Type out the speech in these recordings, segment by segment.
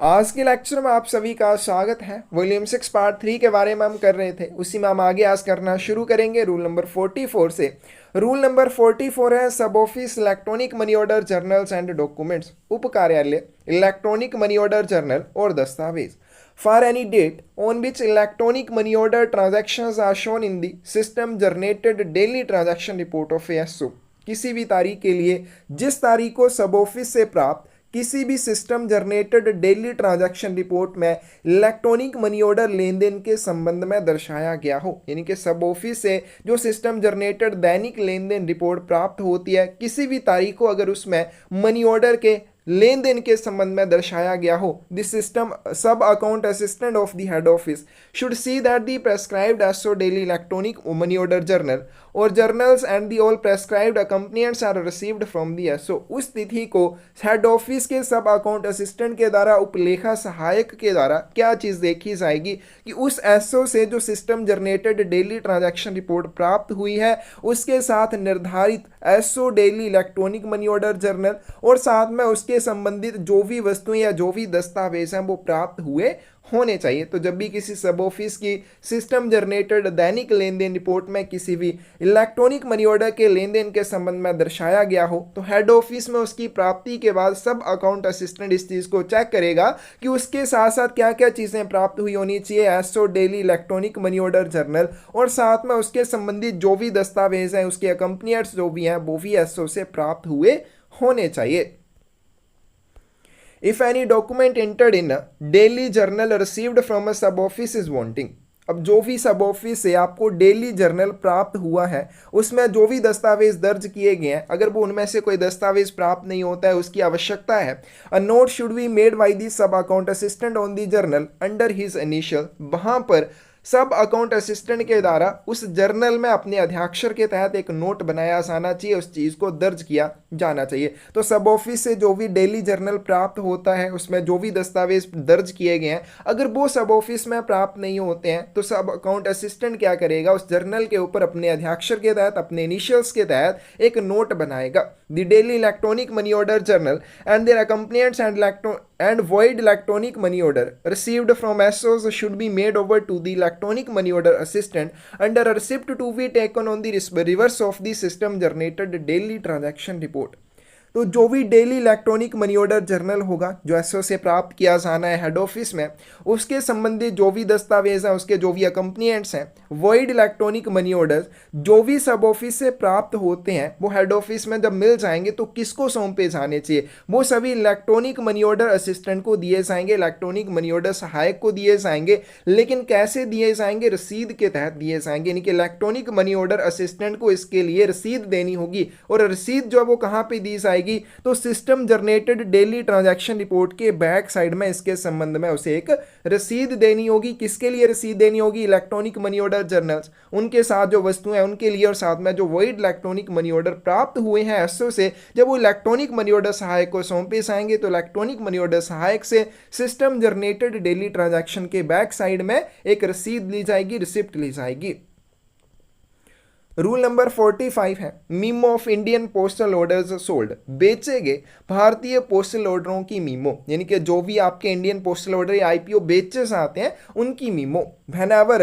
आज के लेक्चर में आप सभी का स्वागत है। वॉल्यूम 6 पार्ट 3 के बारे में हम कर रहे थे, उसी में हम आगे आज करना शुरू करेंगे रूल नंबर 44 से। रूल नंबर 44 है sub office electronic money order journals and documents, उप कार्यालय इलेक्ट्रॉनिक मनी ऑर्डर जर्नल और दस्तावेज for any date on which electronic money order transactions are shown in the system generated daily transaction report of ASO. किसी भी तारीख के लिए जिस तारीख को सब ऑफिस से प्राप्त किसी भी system generated daily transaction report में इलेक्ट्रॉनिक मनी ऑर्डर लेन देन के संबंध में दर्शाया गया हो, यानी कि सब ऑफिस से जो सिस्टम जनरेटेड दैनिक लेन देन रिपोर्ट प्राप्त होती है, किसी भी तारीख को अगर उसमें मनी ऑर्डर के लेन देन के संबंध में दर्शाया गया हो, the system sub account assistant of the head office should see that the prescribed SO daily electronic money order journal और journals and the all prescribed accompaniments are received from the SO. उस तिथि को head office के सब account assistant के द्वारा उपलेखा सहायक के द्वारा क्या चीज़ देखी जाएगी कि उस एसओ से जो system generated daily transaction report प्राप्त हुई है उसके साथ निर्धारित SO daily electronic money order journal और साथ में उसके संबंधित जो भी वस्तुएं या जो भी दस्तावेज हैं वो प्राप्त हुए होने चाहिए। तो जब भी किसी सब ऑफिस की सिस्टम जनरेटेड दैनिक लेन देन रिपोर्ट में किसी भी इलेक्ट्रॉनिक मनी ऑर्डर के लेन देन के संबंध में दर्शाया गया हो, तो हेड ऑफिस में उसकी प्राप्ति के बाद सब अकाउंट असिस्टेंट इस चीज़ को चेक करेगा कि उसके साथ साथ क्या क्या चीज़ें प्राप्त हुई होनी चाहिए, SO daily electronic money order journal और साथ में उसके संबंधित जो भी दस्तावेज हैं उसके अकम्पनियर्स जो भी हैं वो भी एसओ से प्राप्त हुए होने चाहिए। If any document entered in a daily journal received from a sub office is wanting, अब जो भी सब ऑफिस से आपको डेली जर्नल प्राप्त हुआ है उसमें जो भी दस्तावेज दर्ज किए गए हैं, अगर वो उनमें से कोई दस्तावेज प्राप्त नहीं होता है, उसकी आवश्यकता है, a note should be made by the sub account assistant on the journal under his initial. वहां पर सब अकाउंट असिस्टेंट के द्वारा उस जर्नल में अपने अध्याक्षर के तहत एक नोट बनाया जाना चाहिए, उस चीज़ को दर्ज किया जाना चाहिए। तो सब ऑफिस से जो भी डेली जर्नल प्राप्त होता है उसमें जो भी दस्तावेज दर्ज किए गए हैं, अगर वो सब ऑफिस में प्राप्त नहीं होते हैं तो सब अकाउंट असिस्टेंट क्या करेगा, उस जर्नल के ऊपर अपने अध्याक्षर के तहत अपने इनिशियल्स के तहत एक नोट बनाएगा। The daily electronic money order journal and their accompaniments and void electronic money order received from SOs should be made over to the electronic money order assistant under a receipt to be taken on the reverse of the system generated daily transaction report। तो जो भी daily electronic money order journal होगा जो SO से प्राप्त किया जाना है हेड ऑफिस में, उसके संबंधित जो भी दस्तावेज हैं उसके जो भी अकम्पनियंट्स हैं, वॉइड इलेक्ट्रॉनिक मनी ऑर्डर्स जो भी सब ऑफिस से प्राप्त होते हैं वो हेड ऑफिस में जब मिल जाएंगे तो किसको सौंपे जाने चाहिए, वो सभी इलेक्ट्रॉनिक मनी ऑर्डर असिस्टेंट को दिए जाएंगे, इलेक्ट्रॉनिक मनी ऑर्डर सहायक को दिए जाएंगे। लेकिन कैसे दिए जाएंगे, रसीद के तहत दिए जाएंगे, यानी कि इलेक्ट्रॉनिक मनी ऑर्डर असिस्टेंट को इसके लिए रसीद देनी होगी और रसीद जो है वो कहाँ पर दी जाएगी, तो system generated daily transaction report के बैक साइड में इसके संबंध में उसे एक रसीद देनी होगी। किसके लिए रसीद देनी होगी, इलेक्ट्रॉनिक मनी ऑर्डर जर्नल्स, उनके साथ जो वस्तुएं हैं उनके लिए, और साथ में जो वॉइड इलेक्ट्रॉनिक मनी ऑर्डर प्राप्त हुए हैं एसओ से, जब वो इलेक्ट्रॉनिक मनी ऑर्डर सहायक को सौंपे जाएंगे तो इलेक्ट्रॉनिक मनी ऑर्डर सहायक से सिस्टम जनरेटेड डेली ट्रांजैक्शन के बैक साइड में एक रसीद ली जाएगी, रिसिप्ट ली जाएगी। रूल नंबर 45 है memo of Indian postal orders sold, बेचे गए भारतीय पोस्टल ऑर्डरों की मीमो, यानी कि जो भी आपके इंडियन पोस्टल ऑर्डर या आईपीओ बेचे जाते हैं उनकी memo. whenever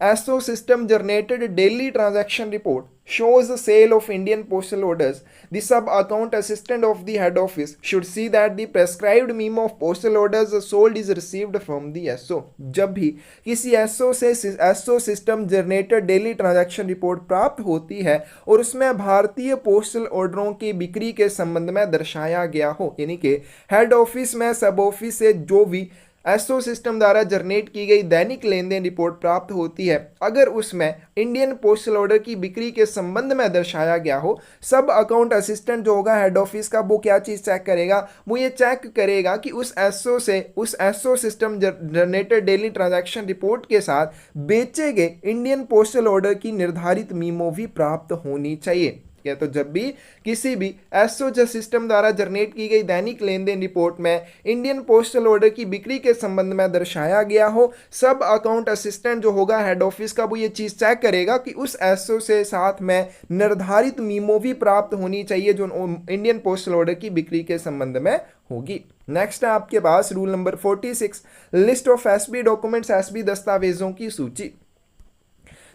SO system generated daily transaction report shows the sale of Indian postal orders, the sub account assistant of the head office should see that the prescribed memo of postal orders sold is received from the SO। जब भी किसी SO से SO system generated daily transaction report प्राप्त होती है और उसमें भारतीय पोस्टल ऑर्डरों की बिक्री के संबंध में दर्शाया गया हो, यानी कि हेड ऑफिस में सब ऑफिस से जो भी एसओ सिस्टम द्वारा जनरेट की गई दैनिक लेन देन रिपोर्ट प्राप्त होती है, अगर उसमें इंडियन पोस्टल ऑर्डर की बिक्री के संबंध में दर्शाया गया हो, सब अकाउंट असिस्टेंट जो होगा हेड ऑफिस का वो क्या चीज़ चेक करेगा, वो ये चेक करेगा कि उस SO system generated daily transaction report के साथ बेचे गए इंडियन पोस्टल ऑर्डर की निर्धारित मीमो भी प्राप्त होनी चाहिए। ठीक है, तो जब भी किसी भी एसओ सिस्टम द्वारा जनरेट की गई दैनिक लेन देन रिपोर्ट में इंडियन पोस्टल ऑर्डर की बिक्री के संबंध में दर्शाया गया हो, सब अकाउंट असिस्टेंट जो होगा हेड ऑफिस का, वो ये चीज चेक करेगा कि उस एसओ से साथ में निर्धारित मीमो भी प्राप्त होनी चाहिए जो इंडियन पोस्टल ऑर्डर की बिक्री के संबंध में होगी। नेक्स्ट है आपके पास rule number 46, list of SB documents, SB दस्तावेजों की सूची।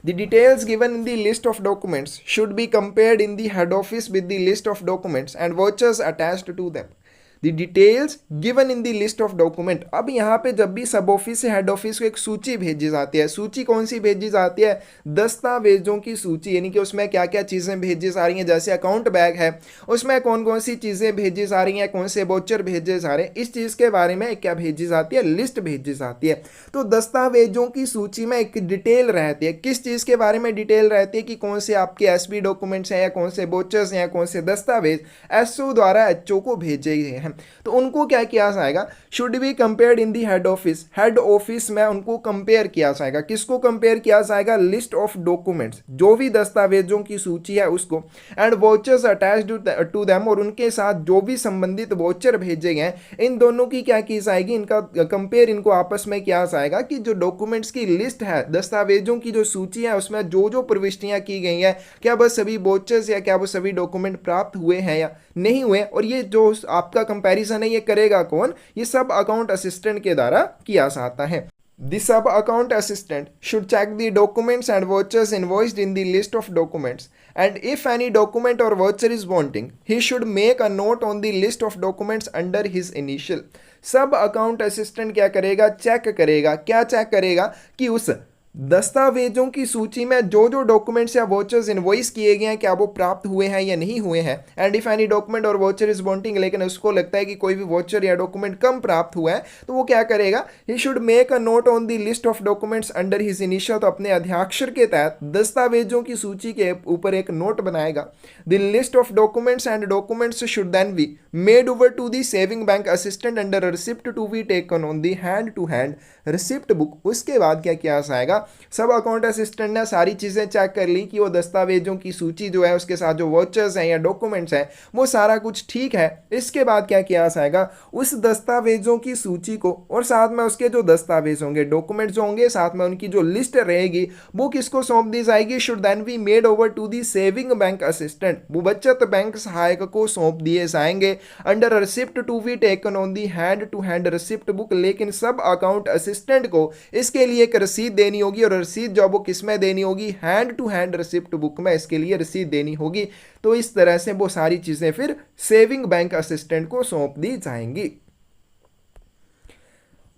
The details given in the list of documents should be compared in the head office with the list of documents and vouchers attached to them. The details given in the list of document। अब यहाँ पे जब भी सब office से head office को एक सूची भेजी जाती है, सूची कौन सी भेजी जाती है? दस्तावेजों की सूची, यानी कि उसमें क्या क्या चीज़ें भेजी जा रही हैं। जैसे अकाउंट बैग है, उसमें कौन कौन सी चीज़ें भेजी जा रही हैं, कौन से वोचर भेजे जा रहे हैं, इस चीज़ के बारे में क्या भेजी जाती है? लिस्ट भेजी जाती है। तो दस्तावेजों की सूची में एक डिटेल रहती है। किस चीज़ के बारे में डिटेल रहती है? कि कौन से आपके एसबी डॉक्यूमेंट्स हैं या कौन से वोचर्स हैं या कौन से दस्तावेज एसओ द्वारा एचओ को भेजे गए हैं। तो उनको क्या किया जाएगा? Should be compared in the head office. Head office में उनको कंपेयर किया जाएगा। किसको कंपेयर किया जाएगा? लिस्ट ऑफ डॉक्यूमेंट्स, जो भी दस्तावेजों की सूची है उसको, and vouchers attached to them, और उनके साथ जो भी संबंधित वोचर भेजे गए इन दोनों की क्या की जाएगी? इनका कंपेयर इनको आपस में किया जाएगा कि जो डॉक्यूमेंट्स की लिस्ट है, दस्तावेजों की जो सूची है, उसमें जो जो प्रविष्टियां की गई हैं, क्या बस सभी वोचर्स या क्या वो सभी डॉक्यूमेंट प्राप्त हुए हैं या नहीं हुए। और ये जो आपका कंपैरिजन है ये करेगा कौन? ये सब अकाउंट असिस्टेंट के द्वारा किया जाता है। The sub-account assistant should check the documents and vouchers invoiced in the list of documents, and if any document or voucher is wanting, he should make a note on the list of documents under his initial. सब account assistant क्या करेगा? Check करेगा। क्या check करेगा? कि उस दस्तावेजों की सूची में जो जो डॉक्यूमेंट्स या वोचर्स इनवॉइस किए गए हैं क्या वो प्राप्त हुए हैं या नहीं हुए हैं। एंड इफ एनी डॉक्यूमेंट और वोचर इज वांटिंग, लेकिन उसको लगता है कि कोई भी वोचर या डॉक्यूमेंट कम प्राप्त हुआ है, तो वो क्या करेगा? He should make a note on the list of documents under his initial. तो अपने अध्याक्षर के तहत दस्तावेजों की सूची के ऊपर एक नोट बनाएगा। The list of documents and documents should then be made over to the saving bank assistant under receipt to be taken on the hand to hand receipt book. उसके बाद क्या किया जाएगा? सब अकाउंट असिस्टेंट ने सारी चीज़ें चेक कर ली कि वो दस्तावेजों की सूची जो है उसके साथ जो वोचर्स हैं या डॉक्यूमेंट्स हैं वो सारा कुछ ठीक है। इसके बाद क्या किया जाएगा? उस दस्तावेजों की सूची को और साथ में उसके जो दस्तावेज होंगे, डॉक्यूमेंट्स जो होंगे, साथ में उनकी जो लिस्ट रहेगी वो किसको सौंप दी जाएगी? Should then be made over to the saving bank assistant. वो बचत बैंक सहायक को सौंप दिए जाएंगे under receipt to be taken on the hand to hand receipt book. लेकिन सब अकाउंट असिस्टेंट को इसके लिए एक रसीद देनी होगी, और रसीद जो वो किस में देनी होगी? Hand to hand receipt book में इसके लिए रसीद देनी होगी। तो इस तरह से वो सारी चीजें फिर सेविंग बैंक असिस्टेंट को सौंप दी जाएंगी।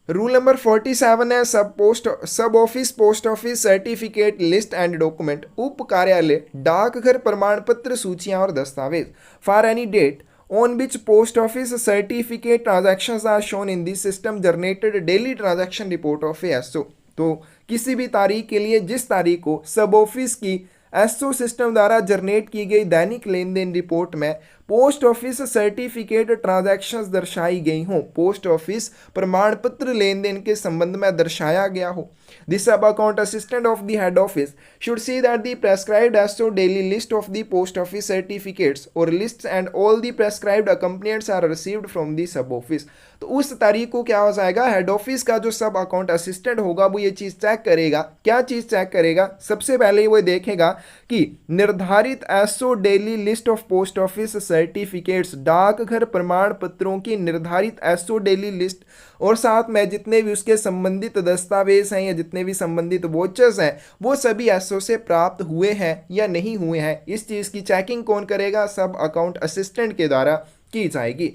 रूल नंबर 47 है sub office post office certificate list and document. उप कार्यालय डाकघर प्रमाण पत्र सूचियां और दस्तावेज। For any date on which post office certificate transactions are shown in the system generated daily transaction report of ASO। तो किसी भी तारीख के लिए जिस तारीख को सब ऑफिस की एसओ सिस्टम द्वारा जनरेट की गई दैनिक लेन देन रिपोर्ट में पोस्ट ऑफिस सर्टिफिकेट ट्रांजैक्शंस दर्शाई गई हों, पोस्ट ऑफिस प्रमाण पत्र लेन देन के संबंध में दर्शाया गया हो। The sub account assistant of the head office should see that the prescribed SO daily list of the post office certificates और lists and all the prescribed accompaniments are received from the sub office. तो उस तारीख को क्या हो जाएगा? Head office का जो सब अकाउंट असिस्टेंट होगा वो ये चीज चेक करेगा। क्या चीज चेक करेगा? सबसे पहले वो देखेगा कि निर्धारित SO daily list of post office certificates, डाकघर प्रमाण पत्रों की निर्धारित एसओ डेली लिस्ट, और साथ में जितने भी उसके संबंधित दस्तावेज हैं या जितने भी संबंधित वोचर्स हैं वो सभी एसओ से प्राप्त हुए हैं या नहीं हुए हैं। इस चीज की चेकिंग कौन करेगा? सब अकाउंट असिस्टेंट के द्वारा की जाएगी।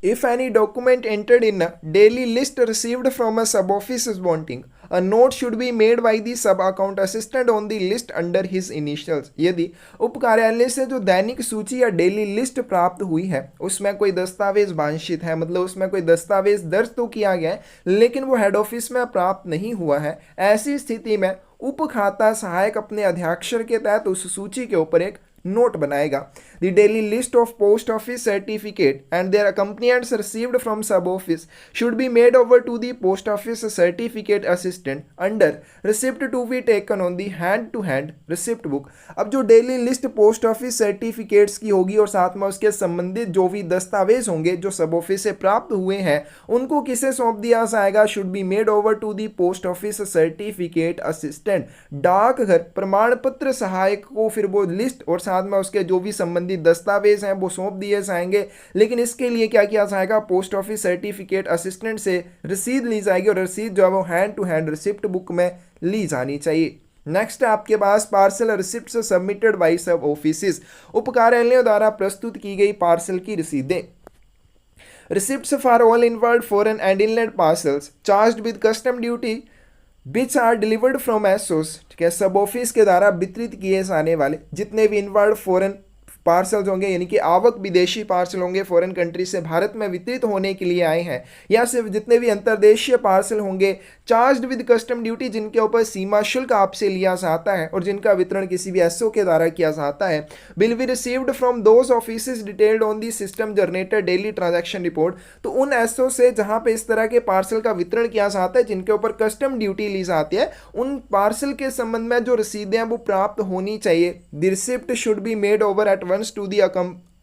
If any document entered in a daily list received from a sub office is wanting, a note should be made by the sub account assistant on the list under his initials। यदि उप कार्यालय से जो दैनिक सूची या daily list प्राप्त हुई है उसमें कोई दस्तावेज वांछित है, मतलब उसमें कोई दस्तावेज दर्ज तो किया गया है लेकिन वो हेड ऑफिस में प्राप्त नहीं हुआ है, ऐसी स्थिति में उप खाता सहायक अपने अध्याक्षर के तहत उस सूची के ऊपर एक नोट बनाएगा। The daily list of post office certificate and their accompaniments received from sub office should be made over to the post office certificate assistant under receipt to be taken on the hand to hand receipt book. अब जो daily list post office certificates की होगी और साथ में उसके संबंधित जो भी दस्तावेज होंगे जो सब ऑफिस से प्राप्त हुए हैं उनको किसे सौंप दिया जाएगा, should be made over to the post office certificate assistant. डाकघर प्रमाण पत्र सहायक को फिर वो लिस्ट और साथ में उसके जो भी संबंधित दस्तावेज हैं वो सौंप दिए जाएंगे, लेकिन इसके लिए क्या किया जाएगा, पोस्ट ऑफिस सर्टिफिकेट असिस्टेंट से रसीद ली जाएगी और रसीद जो है वो hand to hand receipt book में ली जानी चाहिए। नेक्स्ट आपके पास parcel receipt submitted by sub office, उप कार्यालयों द्वारा प्रस्तुत की गई पार्सल की रसीदें। Receipts for all inward foreign and inland parcels charged with custom duty which are delivered from SOs, ठीक है, सब ऑफिस के द्वारा वितरित किए जाने वाले जितने भी इनवर्ड फॉरेन पार्सल्स होंगे यानी कि आवक विदेशी पार्सल होंगे फॉरेन कंट्री से भारत में वितरित होने के लिए आए हैं, या सिर्फ जितने भी अंतर्देशीय पार्सल होंगे चार्ज्ड विद कस्टम ड्यूटी जिनके ऊपर सीमा शुल्क आपसे लिया जाता है और जिनका वितरण किसी भी एसओ के द्वारा किया जाता है, will be received from those offices detailed on the system generated daily transaction report. तो उन एसओ से जहां पे इस तरह के पार्सल का वितरण किया जाता है जिनके ऊपर कस्टम ड्यूटी ली जाती है, उन पार्सल के संबंध में जो रसीदें हैं वो प्राप्त होनी चाहिए। The receipt should be made over at once to the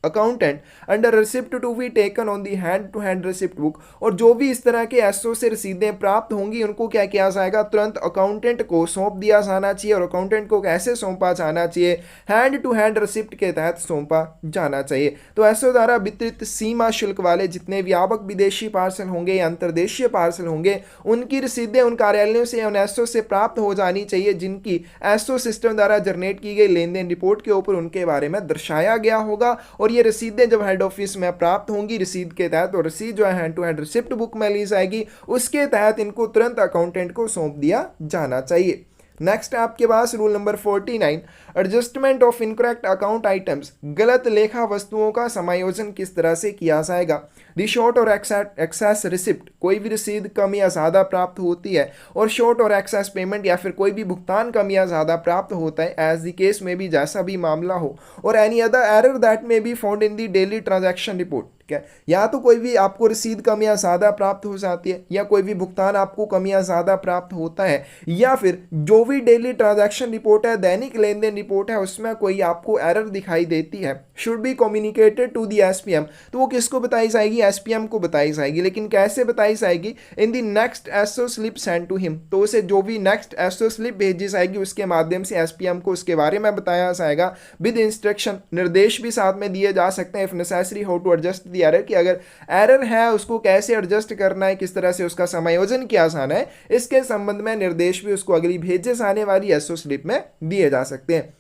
accountant under receipt to be taken on the hand to hand receipt book। और जो भी इस तरह के एसओ से रसीदें प्राप्त होंगी उनको क्या किया जाएगा, तुरंत अकाउंटेंट को सौंप दिया जाना चाहिए। और अकाउंटेंट को कैसे सौंपा जाना चाहिए, हैंड टू हैंड रिसिप्ट के तहत सौंपा जाना चाहिए। तो एसओ द्वारा वितरित सीमा शुल्क वाले जितने भी आवक विदेशी पार्सल होंगे या अंतर्देशीय पार्सल होंगे उनकी रसीदें उन कार्यालयों से उन एसओ से प्राप्त हो जानी चाहिए जिनकी एसओ सिस्टम द्वारा जनरेट की गई लेन देन रिपोर्ट के ऊपर उनके बारे में दर्शाया गया होगा। और ये रसीदें जब हेड ऑफिस में प्राप्त होंगी रसीद के तहत, और रसीद जो है hand to hand receipt book में ली जाएगी, उसके तहत इनको तुरंत अकाउंटेंट को सौंप दिया जाना चाहिए। नेक्स्ट आपके पास rule number 49, adjustment of incorrect account items, गलत लेखा वस्तुओं का समायोजन किस तरह से किया जाएगा। दी शॉर्ट और एक्सेस रिसिप्ट, कोई भी रसीद कम या ज़्यादा प्राप्त होती है, और शॉर्ट और एक्सेस पेमेंट या फिर कोई भी भुगतान कम या ज़्यादा प्राप्त होता है एज द केस में भी जैसा भी मामला हो, और any other error that may be found in the daily transaction report. ठीक है, या तो कोई भी आपको रसीद कम या ज़्यादा प्राप्त हो जाती है, या कोई भी भुगतान आपको कम या ज़्यादा प्राप्त होता है, या फिर जो भी डेली ट्रांजैक्शन रिपोर्ट है दैनिक लेन देन रिपोर्ट है उसमें कोई आपको एरर दिखाई देती है, should be communicated to the SPM. तो वो किसको बताई जाएगी, एसपीएम को बताई जाएगी। लेकिन कैसे बताई जाएगी, in the next SO slip send to him, तो उसे जो भी नेक्स्ट एसओ स्लिप भेजी जाएगी उसके माध्यम से एसपीएम को उसके बारे में बताया जाएगा विद इंस्ट्रक्शन, निर्देश भी साथ में दिए जा सकते हैं if necessary how to adjust the error, कि अगर एरर है उसको कैसे एडजस्ट करना है, किस तरह से उसका समायोजन किया जाना है, इसके संबंध में निर्देश भी उसको अगली भेजे जाने वाली एसओ स्लिप में दिए जा सकते हैं।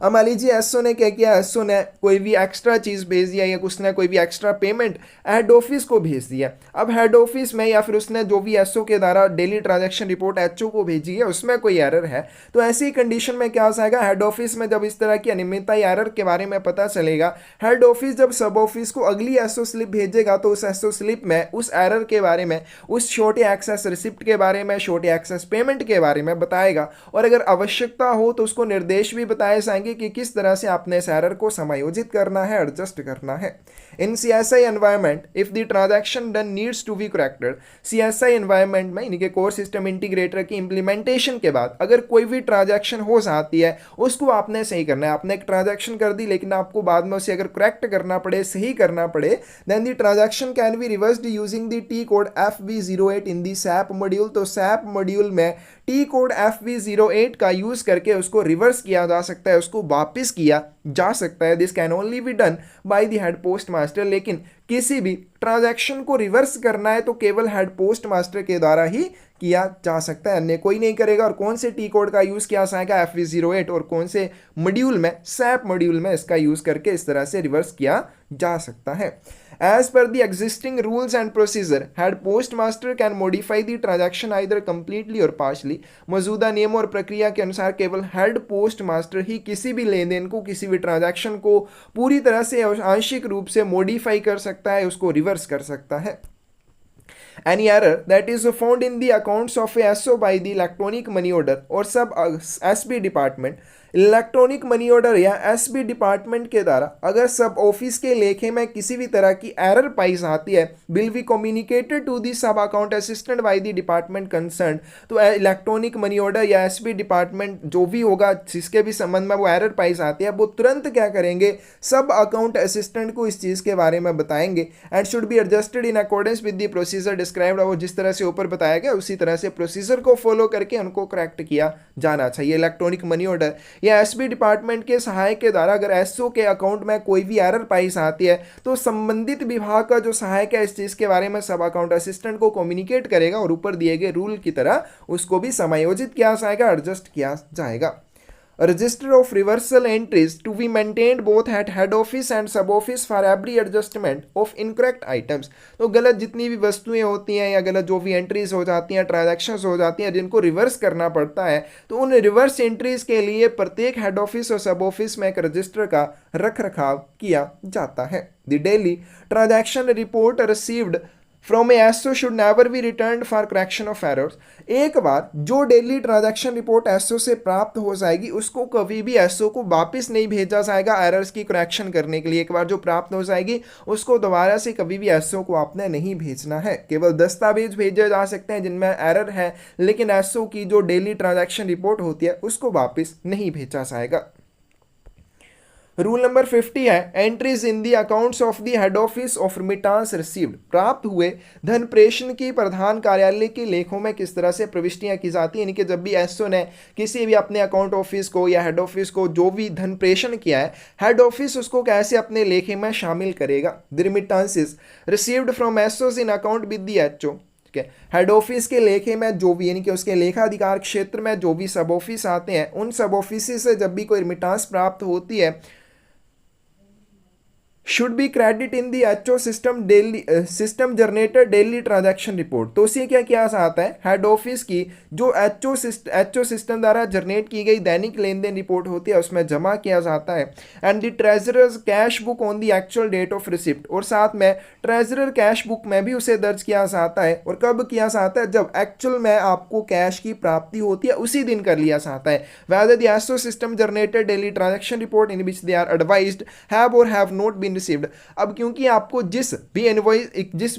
अब मान लीजिए एसओ ने क्या किया, एसओ ने कोई भी एक्स्ट्रा चीज़ भेज दिया या उसने कोई भी एक्स्ट्रा पेमेंट हेड ऑफिस को भेज दिया। अब हेड ऑफिस में या फिर उसने जो भी एसओ के द्वारा डेली ट्रांजैक्शन रिपोर्ट एचओ को भेजी है उसमें कोई एरर है, तो ऐसी कंडीशन में क्या हो जाएगा, हेड ऑफिस में जब इस तरह की अनियमितता या एरर के बारे में पता चलेगा, हेड ऑफिस जब सब ऑफिस को अगली एसओ स्लिप भेजेगा तो उस एसओ स्लिप में उस एरर के बारे में, उस छोटे एक्सेस रिसिप्ट के बारे में, छोटे एक्सेस पेमेंट के बारे में बताएगा। और अगर आवश्यकता हो तो उसको निर्देश भी बताए जाएंगे कि किस तरह से आपने इस एरर को समायोजित करना है, एडजस्ट करना है। In CSI environment if the transaction done needs to be corrected, CSI environment में यानी कि कोर सिस्टम इंटीग्रेटर की इंप्लीमेंटेशन के बाद अगर कोई भी ट्रांजैक्शन हो जाती है उसको आपने सही करना है। आपने एक ट्रांजैक्शन कर दी लेकिन आपको बाद में उसे अगर करेक्ट करना पड़े, सही करना पड़े, then the transaction can be reversed using the T code FV08 in the SAP module. तो सैप मॉड्यूल में टी कोड FV08 का यूज करके उसको रिवर्स किया जा सकता है, उसको वापस किया जा सकता है। This can only be done by the head post master. लेकिन किसी भी ट्रांजैक्शन को रिवर्स करना है तो केवल हेड पोस्ट मास्टर के द्वारा ही किया जा सकता है, अन्य कोई नहीं करेगा। और कौन से टी कोड का यूज किया जाएगा, FV08, और कौन से मॉड्यूल में, सैप मॉड्यूल में इसका यूज करके इस तरह से रिवर्स किया जा सकता है। As per the existing rules and procedure, head postmaster can modify the transaction either completely or partially। मौजूदा नियमों और प्रक्रिया के अनुसार केवल हेड पोस्ट मास्टर ही किसी भी लेन देन को, किसी भी ट्रांजैक्शन को पूरी तरह से आंशिक रूप से मॉडिफाई कर सकता है, उसको रिवर्स कर सकता है। Any error that is found in the accounts of a SO by the electronic money order or sub SB department electronic money order या एसबी डिपार्टमेंट के द्वारा अगर सब ऑफिस के लेखे में किसी भी तरह की एरर पाई जाती है, will be communicated to the sub account assistant by the department concern. तो इलेक्ट्रॉनिक मनी ऑर्डर या एसबी डिपार्टमेंट जो भी होगा जिसके भी संबंध में वो एरर पाई जाती है, वो तुरंत क्या करेंगे, सब अकाउंट असिस्टेंट को इस चीज़ के बारे में बताएंगे and should be adjusted in accordance with the procedure described. और जिस तरह से ऊपर बताया गया उसी तरह से प्रोसीजर को फॉलो करके उनको करेक्ट किया जाना चाहिए। इलेक्ट्रॉनिक मनी ऑर्डर या एसबी डिपार्टमेंट के सहायक के द्वारा अगर एसओ के अकाउंट में कोई भी एरर पाई जाती है तो संबंधित विभाग का जो सहायक है इस चीज़ के बारे में सब अकाउंट असिस्टेंट को कम्युनिकेट करेगा और ऊपर दिए गए रूल की तरह उसको भी समायोजित किया जाएगा, एडजस्ट किया जाएगा। A register of reversal entries to be maintained both at head office and sub office for every adjustment of incorrect items। तो गलत जितनी भी वस्तुएं होती हैं या गलत जो भी एंट्रीज हो जाती हैं, ट्रांजैक्शंस हो जाती हैं जिनको रिवर्स करना पड़ता है, तो उन रिवर्स एंट्रीज के लिए प्रत्येक हेड ऑफिस और सब ऑफिस में एक रजिस्टर का रख रखाव किया जाता है। The daily transaction report received from a SO should never be return for correction of errors. एक बार जो डेली ट्रांजैक्शन रिपोर्ट एसओ से प्राप्त हो जाएगी उसको कभी भी एसओ को वापस नहीं भेजा जाएगा एरर्स की करेक्शन करने के लिए। एक बार जो प्राप्त हो जाएगी उसको दोबारा से कभी भी एसओ को आपने नहीं भेजना है। केवल दस्तावेज भेजे जा सकते हैं जिनमें एरर है, लेकिन एसओ की जो डेली ट्रांजैक्शन रिपोर्ट होती है उसको वापस नहीं भेजा जाएगा। रूल नंबर 50 है entries in the accounts of the head office of remittance received. प्राप्त हुए धन प्रेषण की प्रधान कार्यालय के लेखों में किस तरह से प्रविष्टियां की जाती हैं, यानी कि जब भी एसओ ने किसी भी अपने अकाउंट ऑफिस को या हेड ऑफिस को जो भी धन प्रेषण किया है, हेड ऑफिस उसको कैसे अपने लेखे में शामिल करेगा। The remittances received from SOs in account with the HO. Head office के लेखे में जो भी यानी कि उसके लेखाधिकार क्षेत्र में जो भी सब ऑफिस आते हैं, उन सब ऑफिस से जब भी कोई रिमिटांस प्राप्त होती है should B credit in the HO system daily system generator daily transaction report. तो उसे क्या किया जाता है, हेड ऑफिस की जो एचओ सिस्टम द्वारा जनरेट की गई दैनिक लेन देन रिपोर्ट होती है उसमें जमा किया जाता है। And the treasurer's cash book on the actual date of receipt, और साथ में ट्रेजरर कैश बुक में भी उसे दर्ज किया जाता है। और कब किया जाता है, जब एक्चुअल में आपको कैश की प्राप्ति होती है उसी दिन कर लिया जाता है। Whether the HO system generated daily transaction report in which they are advised have or have not been received. अब क्योंकि आपको जिस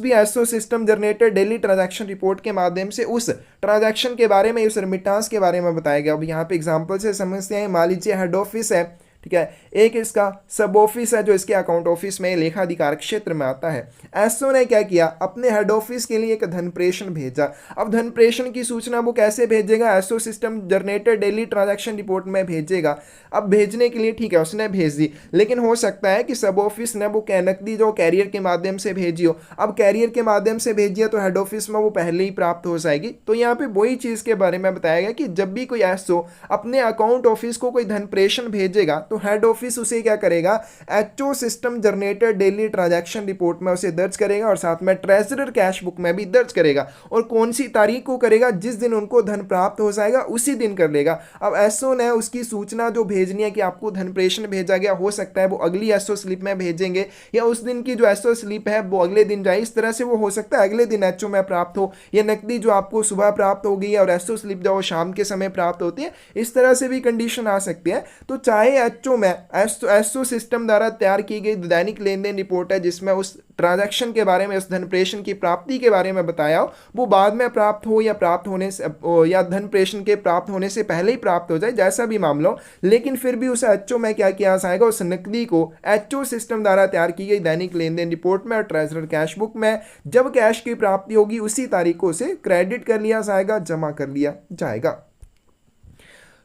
भी SO system generated daily transaction report के माध्यम से उस ट्रांजैक्शन के बारे में, उस रिमिटांस के बारे में बताया गया। अब यहाँ पे एग्जांपल से समझते हैं। मान लीजिए हेड ऑफिस है, ठीक है, एक इसका सब ऑफिस है जो इसके अकाउंट ऑफिस में लेखाधिकार क्षेत्र में आता है। एसओ ने क्या किया, अपने हेड ऑफिस के लिए एक धन प्रेषण भेजा। अब धन प्रेषण की सूचना वो कैसे भेजेगा, SO system generated daily transaction report में भेजेगा। अब भेजने के लिए ठीक है उसने भेज दी, लेकिन हो सकता है कि सब ऑफिस ने वो नकदी जो कैरियर के माध्यम से भेजी हो। अब कैरियर के माध्यम से भेजी है तो हेड ऑफिस में वो पहले ही प्राप्त हो जाएगी। तो यहाँ पे वही चीज के बारे में बताया गया कि जब भी कोई एसओ अपने अकाउंट ऑफिस को कोई धन प्रेषण भेजेगा तो हेड ऑफिस उसे क्या करेगा, HO system generated daily transaction report में उसे दर्ज करेगा और साथ में ट्रेजरर कैश बुक में भी दर्ज करेगा। और कौन सी तारीख को करेगा, जिस दिन उनको धन प्राप्त हो जाएगा उसी दिन कर लेगा। अब एसओ ने उसकी सूचना जो भेजनी है कि आपको धन प्रेषण भेजा गया, हो सकता है वो अगली एसओ स्लिप में भेजेंगे या उस दिन की जो एसओ स्लिप है वो अगले दिन जाए। इस तरह से वो हो सकता है अगले दिन एचओ में प्राप्त हो, या नकदी जो आपको सुबह प्राप्त हो गई है और एसओ स्लिप जो शाम के समय प्राप्त होती है, इस तरह से भी कंडीशन आ सकती है। तो चाहे एचओ में एसओ सिस्टम द्वारा तैयार की गई दैनिक लेन देन रिपोर्ट है जिसमें उस ट्रांजैक्शन के बारे में, उस धन प्रेषण की प्राप्ति के बारे में बताया हो, वो बाद में प्राप्त हो या प्राप्त होने से या धन प्रेषण के प्राप्त होने से पहले ही प्राप्त हो जाए, जैसा भी मामला हो, लेकिन फिर भी उस एचओ में क्या किया जाएगा, उस नकदी को एचओ सिस्टम द्वारा तैयार की गई दैनिक लेन देन रिपोर्ट में और ट्रेजरर कैश बुक में जब कैश की प्राप्ति होगी उसी तारीख को उसे क्रेडिट कर लिया जाएगा, जमा कर लिया जाएगा।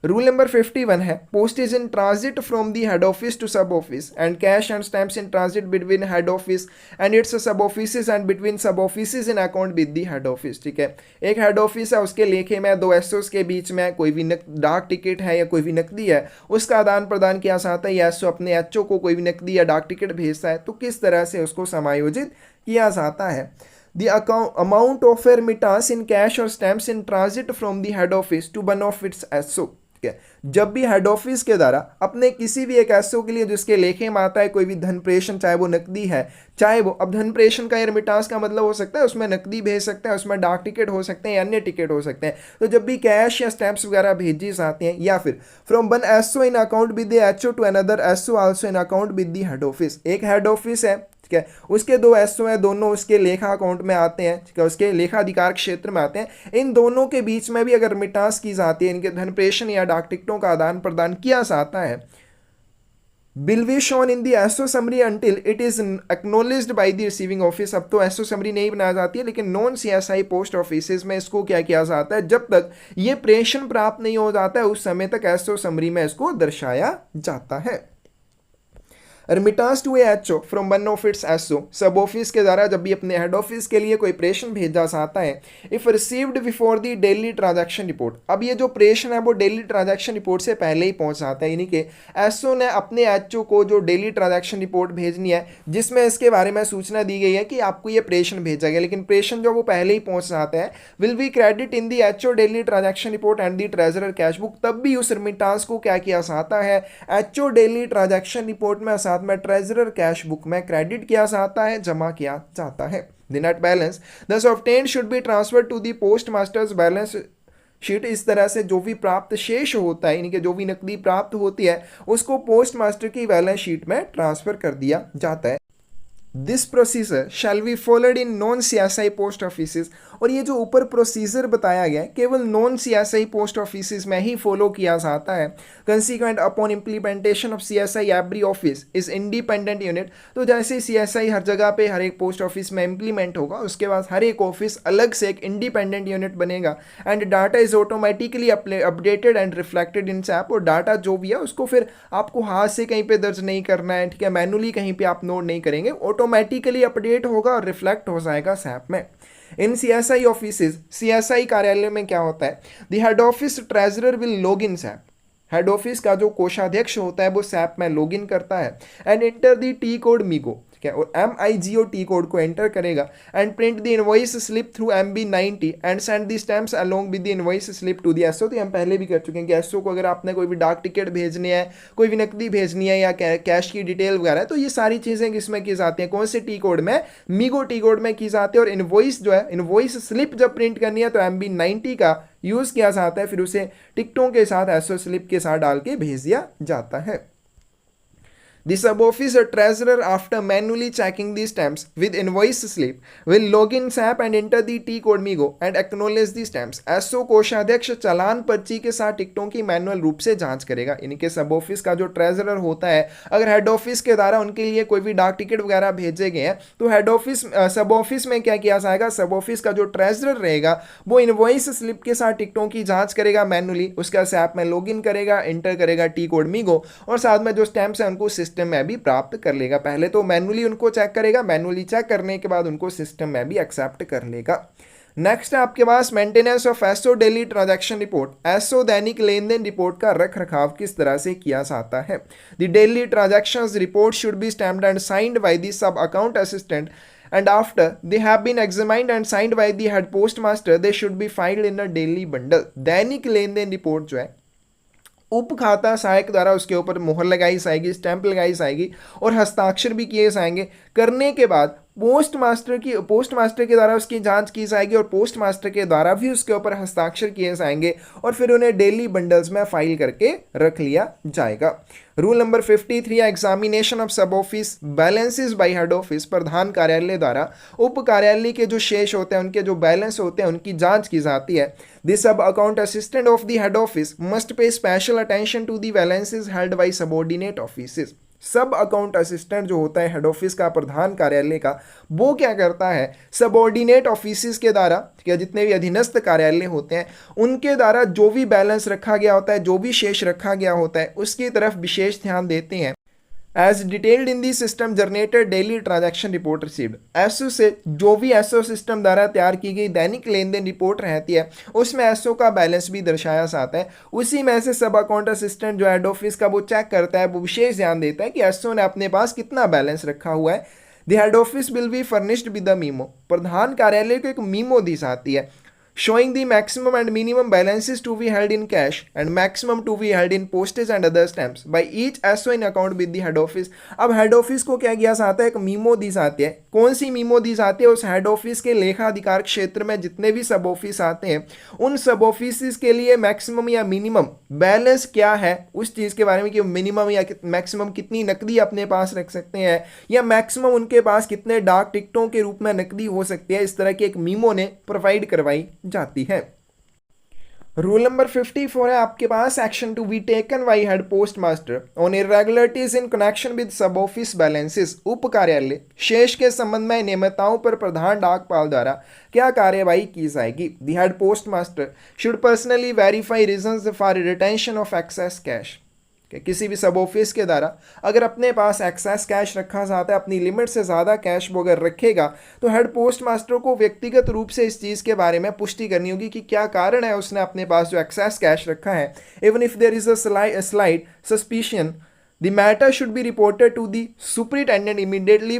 रूल नंबर 51 है postage in transit from the head office to sub office and cash and stamps in transit between head office and its sub office and between sub office in account with the head office. ठीक है, एक head office है, उसके लेखे में दो एसओस के बीच में कोई भी डाक टिकट है या कोई भी नकदी है, उसका आदान प्रदान किया जाता है या एसओ अपने एचओ को कोई भी नकदी या डाक टिकट भेजता है, तो किस तरह से उसको समायोजित किया जाता है। The amount of a remittance in cash or stamps in transit from the head office to one of its SO। जब भी हेड ऑफिस के द्वारा अपने किसी भी एक एसओ के लिए जिसके लेखे में आता है कोई भी धन प्रेषण, चाहे वो नकदी है, चाहे वो, अब धन प्रेषण का रेमिटांस का मतलब हो सकता है उसमें नकदी भेज सकते हैं, उसमें डाक टिकट हो सकते हैं या अन्य टिकट हो सकते हैं। तो जब भी कैश या स्टैंप्स वगैरह भेजी जाती हैं, या फिर from one SO in account with the HO to another SO also in account with the head office, एक हेड ऑफिस है, ठीक है, उसके दो एसओ हैं, दोनों उसके लेखा अकाउंट में आते हैं, ठीक है, उसके लेखा अधिकार क्षेत्र में आते हैं, इन दोनों के बीच में भी अगर मिटास की जाती है, इनके धन प्रेषण या डाक टिकटों का आदान प्रदान किया जाता है, will be shown in the SO summary until it is acknowledged by the receiving office। अब तो SO summary नहीं बनाई जाती है, लेकिन नॉन CSI पोस्ट ऑफिसेज में इसको क्या किया जाता है, जब तक ये प्रेषण प्राप्त नहीं हो जाता है उस समय तक SO summary में इसको दर्शाया जाता है। Remittance to HO from one of its SO, sub office के द्वारा जब भी अपने हेड ऑफिस के लिए कोई प्रेषण भेजा जाता है, if received before the daily transaction report, अब ये जो प्रेषण है वो डेली ट्रांजैक्शन रिपोर्ट से पहले ही पहुंच जाता है, यानी कि एसओ ने अपने एचओ को जो डेली ट्रांजैक्शन रिपोर्ट भेजनी है जिसमें इसके बारे में सूचना दी गई है कि आपको ये प्रेषण भेजा गया, लेकिन प्रेषण जो वो पहले ही पहुंच जाता है, will B credit in the HO daily transaction report and the treasurer cash book, तब भी उस रेमिटांस को क्या किया जाता है, एचओ डेली ट्रांजैक्शन रिपोर्ट में साथ में ट्रेजरर कैश बुक में क्रेडिट किया जाता है, जमा किया जाता है। The net balance thus obtained should be transferred to the postmaster's balance sheet, इस तरह से जो भी प्राप्त शेष होता है, यानी कि जो भी नकदी प्राप्त होती है उसको पोस्ट मास्टर की बैलेंस शीट में ट्रांसफर कर दिया जाता है। This procedure shall be followed in non CSI post offices, और ये जो ऊपर प्रोसीजर बताया गया है केवल नॉन CSI पोस्ट ऑफिसेज में ही फॉलो किया जाता है। Consequent upon implementation of CSI every office is independent unit, तो जैसे CSI हर जगह पे हर एक पोस्ट ऑफिस में इंप्लीमेंट होगा, उसके बाद हर एक ऑफिस अलग से एक इंडिपेंडेंट यूनिट बनेगा, and data is automatically updated and reflected in SAP, और डाटा जो भी है उसको फिर आपको हाथ से कहीं पे दर्ज नहीं करना है, ठीक है, मैनुअली कहीं पे आप नोट नहीं करेंगे, ऑटोमेटिकली अपडेट होगा और रिफ्लेक्ट हो जाएगा सैप में। इन CSI ऑफिसेज, CSI कार्यालय में क्या होता है, the head office treasurer will log in SAP, head office का जो कोषाध्यक्ष होता है वो सैप में लॉग इन करता है, and enter the T code MIGO, ठीक है, और MIGO टी कोड को एंटर करेगा, and print the invoice slip through MB90 and send the stamps along with the invoice slip to the SO. तो हम पहले भी कर चुके हैं कि एसओ को अगर आपने कोई भी डाक टिकट भेजनी है, कोई भी नकदी भेजनी है या कैश की डिटेल वगैरह, तो ये सारी चीज़ें किसमें की जाती हैं, कौन से टी कोड में, मीगो टी कोड में की जाती है, और इनवॉइस जो है, इनवॉइस स्लिप जब प्रिंट करनी है तो MB90 का यूज़ किया जाता है, फिर उसे टिकटों के साथ एसओ स्लिप के साथ डाल के भेज दिया जाता है। The sub-officer treasurer, after manually checking the stamps with invoice slip, will log in SAP and enter the T code MIGO and acknowledge the stamps। SO कोषाध्यक्ष चालान पर्ची के साथ टिकटों की मैनुअल रूप से जांच करेगा, यानी कि सब ऑफिस का जो ट्रेजरर होता है, अगर हेड ऑफिस के द्वारा उनके लिए कोई भी डाक टिकट वगैरह भेजे गए हैं तो हेड ऑफिस सब ऑफिस में क्या किया जाएगा, सब ऑफिस का जो ट्रेजरर रहेगा वो इनवॉइस स्लिप के साथ टिकटों की जाँच करेगा मैनुअली, उसका सैप में लॉग इन करेगा, एंटर करेगा टी कोड मीगो, और साथ में जो स्टैम्प्स है उनको सिस्टम में भी प्राप्त कर लेगा। पहले तो मैनुअली उनको चेक करेगा, मैनुअली चेक करने के बाद उनको सिस्टम में भी एक्सेप्ट कर लेगा। नेक्स्ट है आपके पास maintenance of SO daily transaction report, SO दैनिक लेन देन रिपोर्ट का रख रखाव किस तरह से किया जाता है। The daily transactions report should B stamped and signed by the sub account assistant, and after they have been examined and signed by the head postmaster they should be filed in a daily bundle। दैनिक लेन then report जो है उप खाता सहायक द्वारा उसके ऊपर मोहर लगाई जाएगी, स्टैंप लगाई जाएगी और हस्ताक्षर भी किए जाएंगे। करने के बाद पोस्टमास्टर के द्वारा उसकी जांच की जाएगी और पोस्टमास्टर के द्वारा भी उसके ऊपर हस्ताक्षर किए जाएंगे और फिर उन्हें डेली बंडल्स में फाइल करके रख लिया जाएगा। Rule number 53, examination of sub office balances by head office, प्रधान कार्यालय द्वारा उप कार्यालय के जो शेष होते हैं, उनके जो बैलेंस होते हैं, उनकी जांच की जाती है। The sub account assistant of the head office must pay special attention to the balances held by subordinate offices. Sub account assistant जो होता है हेड ऑफिस का, प्रधान कार्यालय का, वो क्या करता है, सबऑर्डिनेट ऑफिसेस के द्वारा, ठीक है, जितने भी अधीनस्थ कार्यालय होते हैं उनके द्वारा जो भी बैलेंस रखा गया होता है, जो भी शेष रखा गया होता है, उसकी तरफ विशेष ध्यान देते हैं। As detailed in the system generated daily transaction report received, SO से जो भी एसओ सिस्टम द्वारा तैयार की गई दैनिक लेन देन रिपोर्ट रहती है उसमें एसओ का बैलेंस भी दर्शाया जाता है। उसी में से सब अकाउंट असिस्टेंट जो हेड ऑफिस का वो चेक करता है, वो विशेष ध्यान देता है कि एसओ ने अपने पास कितना बैलेंस रखा हुआ है। The head office will be furnished with the memo, प्रधान कार्यालय को एक मीमो दी जाती है। showing the maximum and minimum balances to be held in cash and maximum to be held in postage and other stamps by each SO in account with the head office. अब head office को क्या किया जाता है, एक memo दी जाती है. कौन सी मीमो दी जाती है, उस हेड ऑफिस के लेखा अधिकार क्षेत्र में जितने भी सब ऑफिस आते हैं उन सब ऑफिस के लिए मैक्सिमम या मिनिमम बैलेंस क्या है उस चीज के बारे में, कि मिनिमम या मैक्सिमम कितनी नकदी अपने पास रख सकते हैं या मैक्सिमम उनके पास कितने डाक टिकटों के रूप में नकदी हो सकती है, इस तरह की एक मीमो ने प्रोवाइड करवाई जाती है. रूल नंबर 54 है आपके पास, action to be taken by head post master on irregularities in connection with sub office balances. उप कार्यालय शेष के संबंध में नियमितताओं पर प्रधान डाकपाल द्वारा क्या कार्यवाही की जाएगी. The head post master should personally verify reasons for retention of access cash. किसी भी सब ऑफिस के द्वारा अगर अपने पास एक्सेस कैश रखा जाता है, अपनी लिमिट से ज़्यादा कैश वो अगर रखेगा, तो हेड पोस्ट मास्टर को व्यक्तिगत रूप से इस चीज़ के बारे में पुष्टि करनी होगी कि क्या कारण है उसने अपने पास जो एक्सेस कैश रखा है. Even if there is a slight suspicion the matter should be reported to the superintendent immediately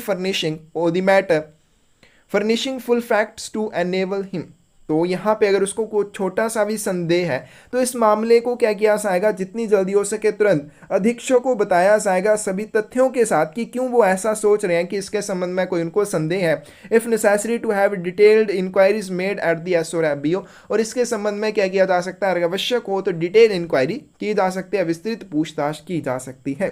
furnishing full facts to enable him. तो यहाँ पे अगर उसको कोई छोटा सा भी संदेह है तो इस मामले को क्या किया जाएगा, जितनी जल्दी हो सके तुरंत अधीक्षक को बताया जाएगा सभी तथ्यों के साथ कि क्यों वो ऐसा सोच रहे हैं कि इसके संबंध में कोई उनको संदेह है. If necessary to have detailed inquiries made at the SO FBO. और इसके संबंध में क्या किया जा सकता है, अगर आवश्यक हो तो डिटेल इंक्वायरी की जा सकती है, विस्तृत पूछताछ की जा सकती है.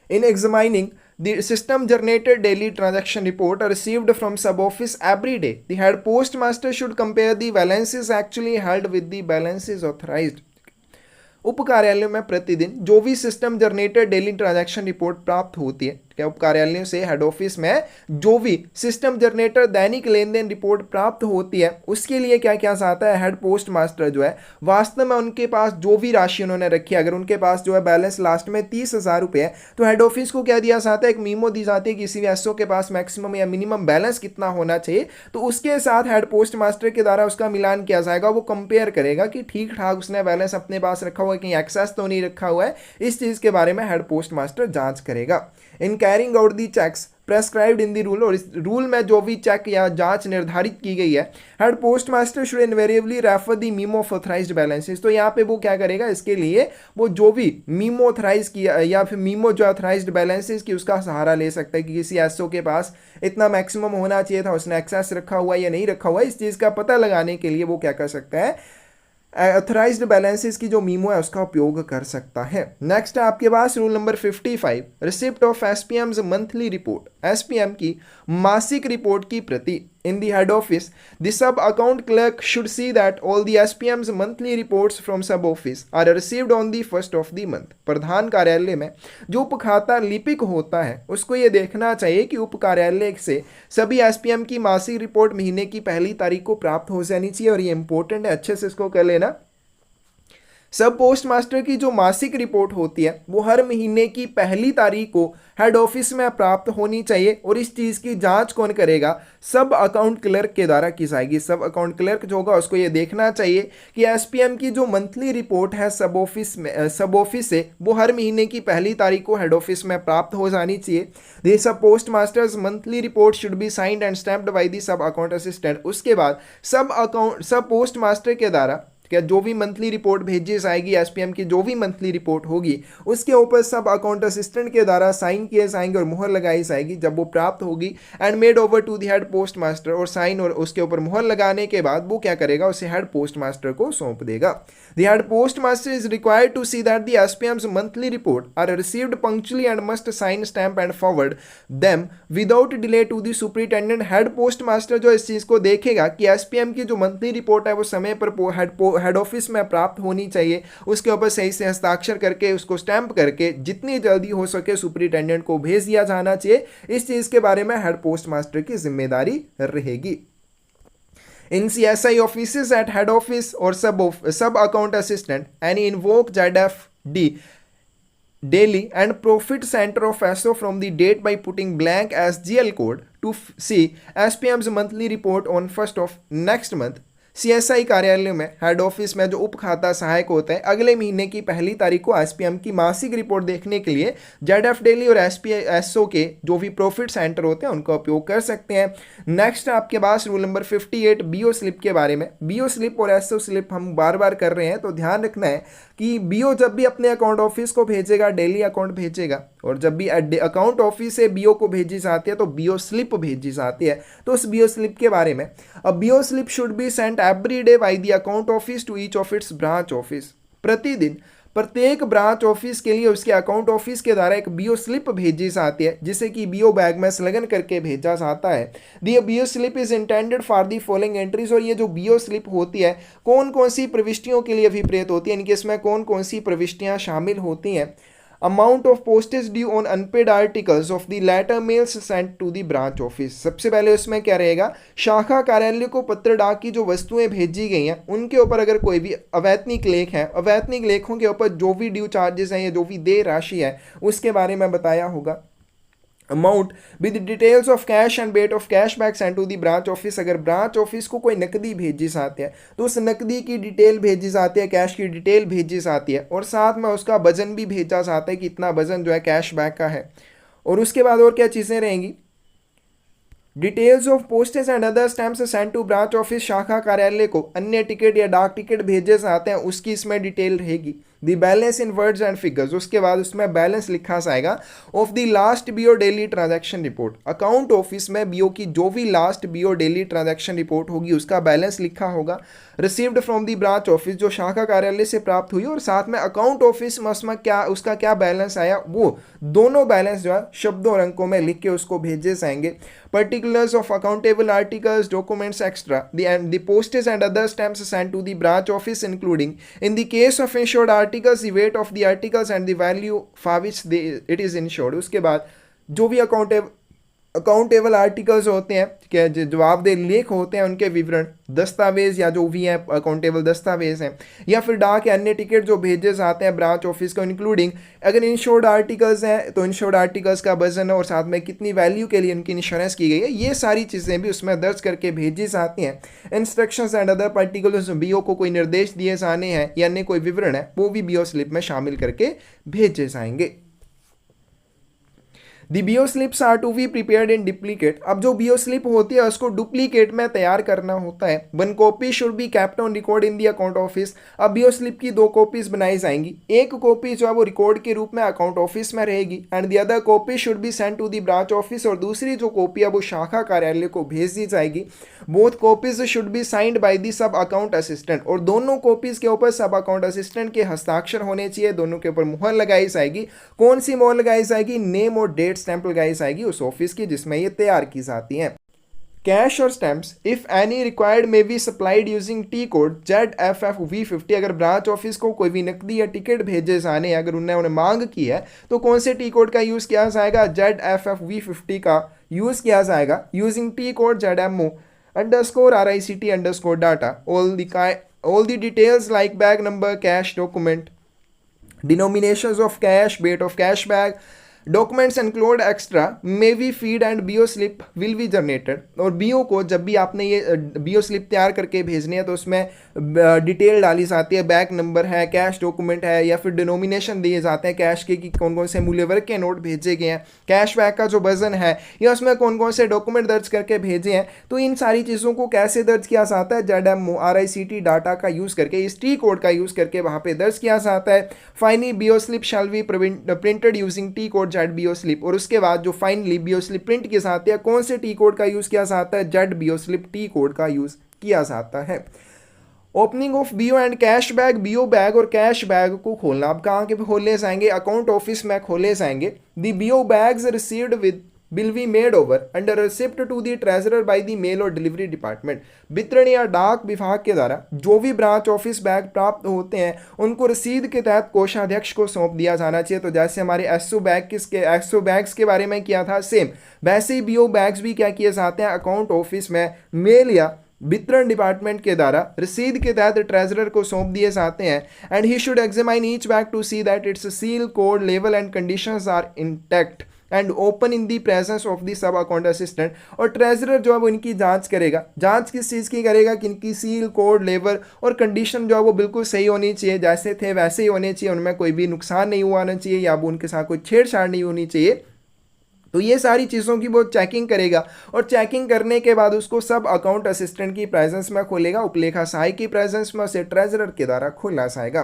In examining the system generated daily transaction report received from sub office every day, the head postmaster should compare the balances actually held with the balances authorized. उप कार्यालयों में प्रतिदिन जो भी system generated daily transaction report प्राप्त होती है, क्या उप कार्यालयों से हेड ऑफिस में जो भी सिस्टम जनरेटर दैनिक लेन देन रिपोर्ट प्राप्त होती है उसके लिए क्या किया जाता है, हेड पोस्ट मास्टर जो है वास्तव में उनके पास जो भी राशि उन्होंने रखी है, अगर उनके पास जो है बैलेंस लास्ट में 30,000 रुपये है तो हेड ऑफिस को क्या दिया जाता है, एक मीमो दी जाती है किसी भी एसओ के पास मैक्सिमम या मिनिमम बैलेंस कितना होना चाहिए. तो उसके साथ हेड पोस्ट मास्टर के द्वारा उसका मिलान किया जाएगा. वो कंपेयर करेगा कि ठीक ठाक उसने बैलेंस अपने पास रखा हुआ है, कहीं एक्सेस तो नहीं रखा हुआ है. इस चीज के बारे में हेड पोस्ट मास्टर जांच करेगा. In carrying out the checks prescribed in the rule. और इस रूल में जो भी चेक या जांच निर्धारित की गई है, head post master should invariably refer the memo of authorised balances. तो यहाँ पे वो क्या करेगा, इसके लिए वो जो भी मीमो ऑथराइज किया या फिर मीमो जो ऑथराइज्ड बैलेंसेस की उसका सहारा ले सकता है कि किसी एसओ के पास इतना मैक्सिमम होना चाहिए था, उसने एक्सेस रखा हुआ है या नहीं रखा हुआ है. इस चीज़ का पता लगाने के लिए वो क्या कर सकता है, ऑथराइज्ड बैलेंसेस की जो मीमो है उसका उपयोग कर सकता है. नेक्स्ट है आपके पास rule number 55, receipt of SPM's monthly report. SPM की मासिक रिपोर्ट की प्रति in the head office. The sub account clerk should see that all the SPM's monthly reports from sub office are received on the first of the month. प्रधान कार्यालय में जो उप खाता लिपिक होता है उसको ये देखना चाहिए कि उप कार्यालय से सभी एसपीएम की मासिक रिपोर्ट महीने की पहली तारीख को प्राप्त हो जानी चाहिए. और ये इंपॉर्टेंट है, अच्छे से इसको कर लेना. सब पोस्ट मास्टर की जो मासिक रिपोर्ट होती है वो हर महीने की पहली तारीख को हेड ऑफिस में प्राप्त होनी चाहिए. और इस चीज़ की जांच कौन करेगा, सब अकाउंट क्लर्क के द्वारा की जाएगी. सब अकाउंट क्लर्क जो होगा उसको ये देखना चाहिए कि एसपीएम की जो मंथली रिपोर्ट है सब ऑफिस से वो हर महीने की पहली तारीख को हेड ऑफिस में प्राप्त हो जानी चाहिए. दी सब post masters monthly report should be signed and stamped bye the sub account assistant. उसके बाद सब पोस्ट मास्टर के द्वारा क्या जो भी मंथली रिपोर्ट भेजी जाएगी, एसपीएम की जो भी मंथली रिपोर्ट होगी उसके ऊपर सब अकाउंट असिस्टेंट के द्वारा साइन किए जाएंगे और मुहर लगाई जाएगी. जब वो प्राप्त होगी and made over to the head post master, और साइन और उसके ऊपर मुहर लगाने के बाद वो क्या करेगा, उसे हेड पोस्ट मास्टर को सौंप देगा. The head post master is required to see that the SPM's monthly report are received punctually and must sign stamp and forward them without delay to the superintendent. Head post master जो इस चीज को देखेगा कि SPM की जो monthly report है वो समय पर हेड ऑफिस में प्राप्त होनी चाहिए, उसके ऊपर सही से हस्ताक्षर करके उसको स्टैंप करके जितनी जल्दी हो सके सुपरिटेंडेंट को भेज दिया जाना चाहिए. इस चीज के बारे में हेड पोस्ट मास्टर की जिम्मेदारी रहेगी. In CSI offices at head office or sub account assistant, any invoke ZFD daily and profit center of SO from the date by putting blank as GL code to see SPM's monthly report on 1st of next month. CSI कार्यालय में head office में जो उप खाता सहायक होता है अगले महीने की 1 तारीख को एसपीएम की मासिक रिपोर्ट देखने के लिए जेडएफ डेली और एसपीएसओ के जो भी प्रॉफिट सेंटर होते हैं उनका उपयोग कर सकते हैं। नेक्स्ट आपके पास रूल नंबर 58 बीओ स्लिप के बारे में। बीओ स्लिप और एसओ स्लिप हम बार बार कर रहे हैं तो ध्यान रखना है कि बीओ जब भी अपने अकाउंट ऑफिस को भेजेगा डेली अकाउंट भेजेगा, और जब भी अकाउंट ऑफिस से बीओ को भेजी जाती है तो बीओ स्लिप भेजी जाती है। तो उस बीओ स्लिप के बारे में, अब BO slip should be sent every day by the account office to each of its branch office. प्रतिदिन प्रत्येक ब्रांच ऑफिस के लिए उसके अकाउंट ऑफिस के द्वारा एक बीओ स्लिप भेजी जाती है जिसे कि बीओ बैग में संलग्न करके भेजा जाता है। The BO slip is intended for the following entries, और ये जो बीओ स्लिप होती है कौन कौन सी प्रविष्टियों के लिए अभिप्रेत होती है, यानी कि इसमें कौन कौन सी प्रविष्टियां शामिल होती हैं। Amount of postage due on unpaid articles of the letter mails sent to the branch office. सबसे पहले उसमें क्या रहेगा, शाखा कार्यालय को पत्र डाक की जो वस्तुएं भेजी गई हैं उनके ऊपर अगर कोई भी अवैतनिक लेख है, अवैतनिक लेखों के ऊपर जो भी ड्यू चार्जेस हैं या जो भी देय राशि है उसके बारे में बताया होगा। Amount with details of cash and bet of cash back send to the branch office. अगर ब्रांच ऑफिस को कोई नकदी भेजी जाती है तो उस नकदी की डिटेल भेजी जाती है, कैश की डिटेल भेजी जाती है, और साथ में उसका वजन भी भेजा जाता है कि इतना वजन जो है कैश बैक का है। और उसके बाद और क्या चीज़ें रहेंगी, details of postage and other stamps send to branch office. शाखा कार्यालय को अन्य टिकट या डाक टिकट भेजे जाते हैं उसकी इसमें डिटेल रहेगी। The balance in words and figures, उसके बाद उसमें बैलेंस लिखा जाएगा of the last BO daily transaction report. Account office में बीओ की जो भी last BO daily transaction report होगी उसका बैलेंस लिखा होगा। Received from the branch office, जो शाखा कार्यालय से प्राप्त हुई, और साथ में अकाउंट ऑफिस में उसमें क्या उसका क्या बैलेंस आया, वो दोनों बैलेंस जो है शब्दों और अंकों में लिख के उसको भेजे जाएंगे। Particulars of accountable articles, documents extra, the postage and other stamps sent to the branch office, including in the case of insured articles the weight of the articles and the value for which it is insured। उसके बाद जो भी accountable articles होते हैं, क्या जवाबदेह लेख होते हैं, उनके विवरण, दस्तावेज या जो भी हैं अकाउंटेबल दस्तावेज हैं, या फिर डाक या अन्य टिकट जो भेजे जाते हैं ब्रांच ऑफिस को, इंक्लूडिंग अगर इंश्योर्ड आर्टिकल्स हैं तो इंश्योर्ड आर्टिकल्स का वजन और साथ में कितनी वैल्यू के लिए उनकी इंश्योरेंस की गई है, ये सारी चीज़ें भी उसमें दर्ज करके भेजी जाती हैं। Instructions and other particulars, BO को कोई निर्देश दिए जाने हैं या अन्य कोई विवरण है वो भी बीओ स्लिप में शामिल करके भेजे जाएंगे। The BO slips are to be prepared in duplicate. अब जो बीओ स्लिप होती है उसको डुप्लीकेट में तैयार करना होता है। 1 copy should be kept on record in the account office. अब बीओ स्लिप की 2 कॉपीज बनाई जाएंगी, एक कॉपी जो है वो रिकॉर्ड के रूप में अकाउंट ऑफिस में रहेगी and the other copy should be sent to the branch office, और दूसरी जो कॉपी है वो शाखा कार्यालय को भेज दी जाएगी। Both copies should be signed by the sub account assistant, और दोनों कॉपीज के ऊपर सब अकाउंट असिस्टेंट के हस्ताक्षर होने चाहिए, दोनों के ऊपर मुहर लगाई जाएगी। कौन सी मुहर लगाई जाएगी, नेम और डेट स्टैंप लगाई जाएगी उस ऑफिस की जिसमें ये तैयार की जाती हैं। कैश और stamps if any required may be supplied using T code ZFFV50। अगर ब्रांच ऑफिस को कोई भी नकदी या टिकट भेजे जाने, अगर उन्होंने मांग की है तो कौन से टी कोड का यूज़ किया जाएगा, ZFFV50 का यूज़ किया जाएगा। Using T code ZMO_RICT_data all the details like bag number, cash document, denominations of cash, weight of cash bag, documents include extra may be feed and BO slip will be generated. और BO को जब भी आपने ये BO slip तैयार करके भेजनी है तो उसमें डिटेल डाली जाती है, बैग नंबर है, कैश डॉक्यूमेंट है, या फिर डिनोमिनेशन दिए जाते हैं कैश के कि कौन कौन से मूल्य वर्ग के नोट भेजे गए हैं, कैश बैग का जो वजन है, या उसमें कौन कौन से डॉक्यूमेंट दर्ज करके भेजे हैं। तो इन सारी चीज़ों को कैसे दर्ज किया जाता है, ZMO_RICT डाटा का यूज़ करके, इस टी कोड का यूज़ करके वहाँ पे दर्ज किया जाता है। Finally BO slip shall be printed using T code ZBO slip, और उसके बाद जो फाइनली बीओ स्लिप प्रिंट के साथ है कौन से टी कोड का यूज़ किया जाता है, ZBO स्लिप टी कोड का यूज़ किया जाता है। Opening of BO and cash bag, BO bag और कैश बैग को खोलना, अब कहाँ के खोले जाएंगे, अकाउंट ऑफिस में खोले जाएंगे। The BO bags received with will be made over under receipt to the treasurer by the mail और डिलीवरी डिपार्टमेंट। वितरण या डाक विभाग के द्वारा जो भी ब्रांच ऑफिस बैग प्राप्त होते हैं उनको रसीद के तहत कोषाध्यक्ष को सौंप दिया जाना चाहिए। तो जैसे हमारे एसओ बैग्स के बारे में किया था सेम, वैसे ही बीओ बैग्स भी क्या किए जाते हैं, अकाउंट ऑफिस में मेल या वितरण डिपार्टमेंट के द्वारा रसीद के तहत ट्रेजरर को सौंप दिए जाते हैं and he should examine each bag to see that its seal, code, लेवल and conditions are intact. And open in the presence of the sub account assistant. और ट्रेजरर जो है वो इनकी जांच करेगा। जांच किस चीज़ की करेगा कि इनकी सील, कोड, लेबर और कंडीशन जो है वो बिल्कुल सही होनी चाहिए, जैसे थे वैसे ही होने चाहिए, उनमें कोई भी नुकसान नहीं हुआ आना चाहिए या वो उनके साथ कोई छेड़छाड़ नहीं होनी चाहिए। तो ये सारी चीज़ों की वो चेकिंग करेगा और चेकिंग करने के बाद उसको सब अकाउंट असिस्टेंट की प्रेजेंस में खोलेगा, उपलेखा सहायक की प्रेजेंस में उसे ट्रेजरर के द्वारा खोला जाएगा।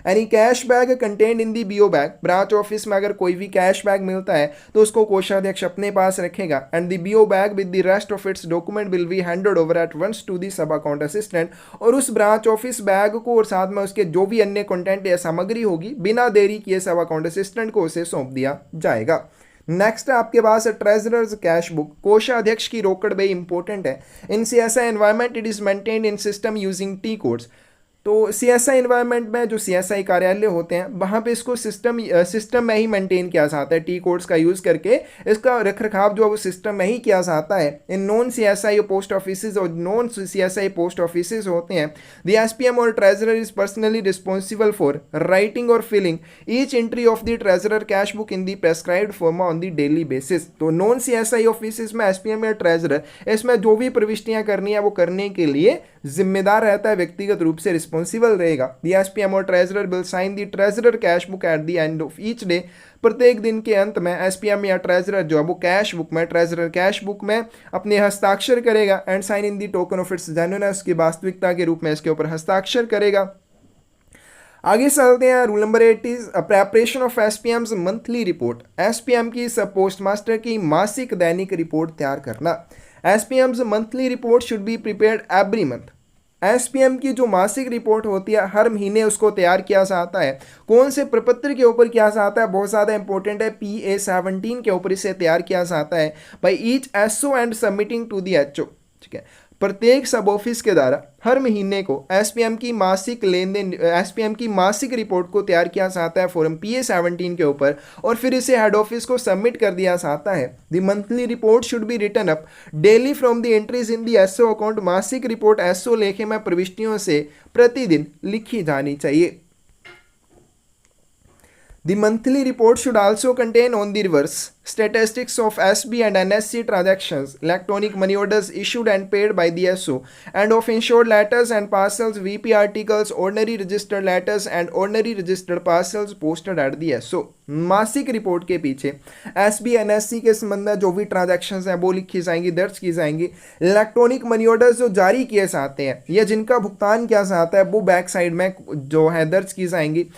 Any cash bag content in the BO bag, branch office में अगर कोई भी कैश बैग मिलता है तो उसको कोषाध्यक्ष अपने पास रखेगा। And the BO bag with the rest of its document will be handed over at once to the sub account assistant. और उस ब्रांच ऑफिस बैग को और साथ में उसके जो भी अन्य कंटेंट या सामग्री होगी बिना देरी किए सब अकाउंट असिस्टेंट को उसे सौंप दिया जाएगा। नेक्स्ट आपके पास ट्रेजरर्स कैश बुक, कोषाध्यक्ष की रोकड़ बड़ी इंपॉर्टेंट है। In CSI environment it is maintained in system using T codes. तो सीएसआई एनवायरनमेंट में जो सीएसआई कार्यालय होते हैं वहाँ पे इसको सिस्टम में ही मेंटेन किया जाता है, टी कोड्स का यूज़ करके इसका रखरखाव जो है वो सिस्टम में ही किया जाता है। In non CSI post office और नॉन सीएसआई पोस्ट ऑफिस होते हैं, द एसपीएम और treasurer is personally responsible for writing और filling each entry of the treasurer cash book in the prescribed form on the daily basis. तो non CSI office में SPM या treasurer इसमें जो भी प्रविष्टियाँ करनी है वो करने के लिए जिम्मेदार रहता है, व्यक्तिगत रूप से रिस्पॉन्सिबल रहेगा। द एसपीएम और treasurer will sign the treasurer cash book at the end of each day. प्रत्येक दिन के अंत में एसपीएम या ट्रेजरर जो है वो कैश बुक में, ट्रेजरर कैश बुक में अपने हस्ताक्षर करेगा and sign in the token of its genuineness की वास्तविकता के रूप में इसके ऊपर हस्ताक्षर करेगा। आगे चलते हैं। Rule number 8 is preparation of SPM's monthly report. SPM की सब पोस्टमास्टर की मासिक दैनिक रिपोर्ट तैयार करना। SPM's monthly report should be prepared every month. SPM की जो मासिक रिपोर्ट होती है हर महीने उसको तैयार किया जाता है। कौन से प्रपत्र के ऊपर किया जाता है, बहुत ज़्यादा इंपॉर्टेंट है, PA-17 के ऊपर इसे तैयार किया जाता है। By each SO and submitting to the HO. ठीक है, प्रत्येक सब ऑफिस के द्वारा हर महीने को एसपीएम की मासिक लेन देन, एसपीएम की मासिक रिपोर्ट को तैयार किया जाता है फॉर्म PA-17 के ऊपर और फिर इसे हेड ऑफिस को सबमिट कर दिया जाता है। The monthly report should be written up daily from the entries in the SO account. मासिक रिपोर्ट एसओ लेखे में प्रविष्टियों से प्रतिदिन लिखी जानी चाहिए। The monthly report should also contain on the reverse statistics of SB and NSC transactions, electronic money orders issued and paid by the SO, and of insured letters and parcels, VP articles, ordinary registered letters and ordinary registered parcels posted at the SO। मासिक report के पीछे SB NSC के संबंध में जो भी transactions हैं वो लिखी जाएंगी, दर्ज की जाएंगी। इलेक्ट्रॉनिक मनी ऑर्डर्स जो जारी किए जाते हैं या जिनका भुगतान किया जाता है वो बैक साइड में जो है दर्ज की जाएंगी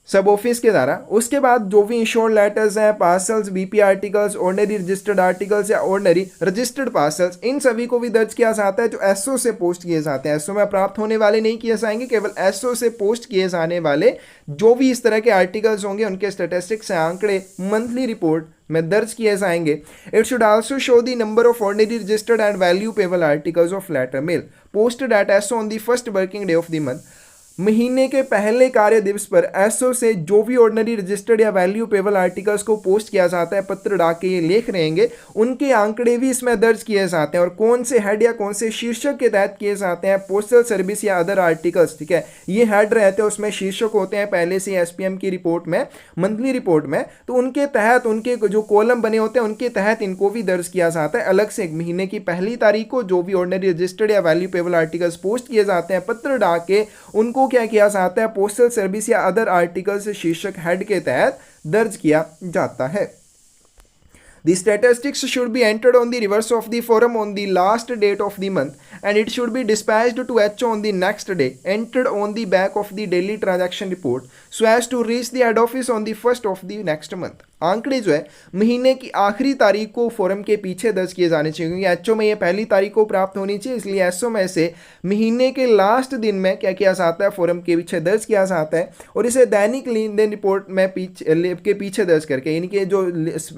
सब ऑफिस के द्वारा। उसके बाद जो भी इंश्योर्ड लेटर्स हैं, parcels, BP articles, ordinary registered articles या ऑर्डिनरी रजिस्टर्ड पार्सल्स, इन सभी को भी दर्ज किया जाता है जो एसओ से पोस्ट किए जाते हैं। एसओ में प्राप्त होने वाले नहीं किए जाएंगे, केवल एसओ से पोस्ट किए जाने वाले जो भी इस तरह के आर्टिकल्स होंगे उनके स्टेटिस्टिक्स से आंकड़े मंथली रिपोर्ट में दर्ज किए जाएंगे। It should also show the number of ordinary registered and value payable articles of letter mail posted at SO on the first working day of the month. महीने के पहले कार्य दिवस पर एसओ से जो भी ऑर्डिनरी रजिस्टर्ड या वैल्यू पेबल आर्टिकल्स को पोस्ट किया जाता है, पत्र डाक के ये लेख रहेंगे, उनके आंकड़े भी इसमें दर्ज किए जाते हैं और कौन से हेड या कौन से शीर्षक के तहत किए जाते हैं। पोस्टल सर्विस या अदर आर्टिकल्स, ठीक है, ये हेड रहते हैं, उसमें शीर्षक होते हैं पहले से एसपीएम की रिपोर्ट में, मंथली रिपोर्ट में, तो उनके तहत उनके जो कॉलम बने होते हैं उनके तहत इनको भी दर्ज किया जाता है। अलग से महीने की पहली तारीख को जो भी ऑर्डिनरी रजिस्टर्ड या वैल्यू पेबल आर्टिकल्स पोस्ट किए जाते हैं पत्र डाक के, उनको क्या किया जाता है, पोस्टल सर्विस या अदर आर्टिकल से शीर्षक हेड के तहत दर्ज किया जाता है। The statistics should be entered on the reverse of the form on the last date of the month and it should be dispatched to HO on the next day, entered on the back of the daily transaction report so as to reach the head office on the first of the next month। आंकड़े जो है महीने की आखिरी तारीख को form के पीछे दर्ज किए जाने चाहिए, क्योंकि एचओ में ये पहली तारीख को प्राप्त होनी चाहिए, इसलिए एसओ में से महीने के लास्ट दिन में क्या किया जाता है, फॉर्म के पीछे दर्ज किया जाता है और इसे दैनिक लेन देन रिपोर्ट में पीछे दर्ज करके, यानी कि जो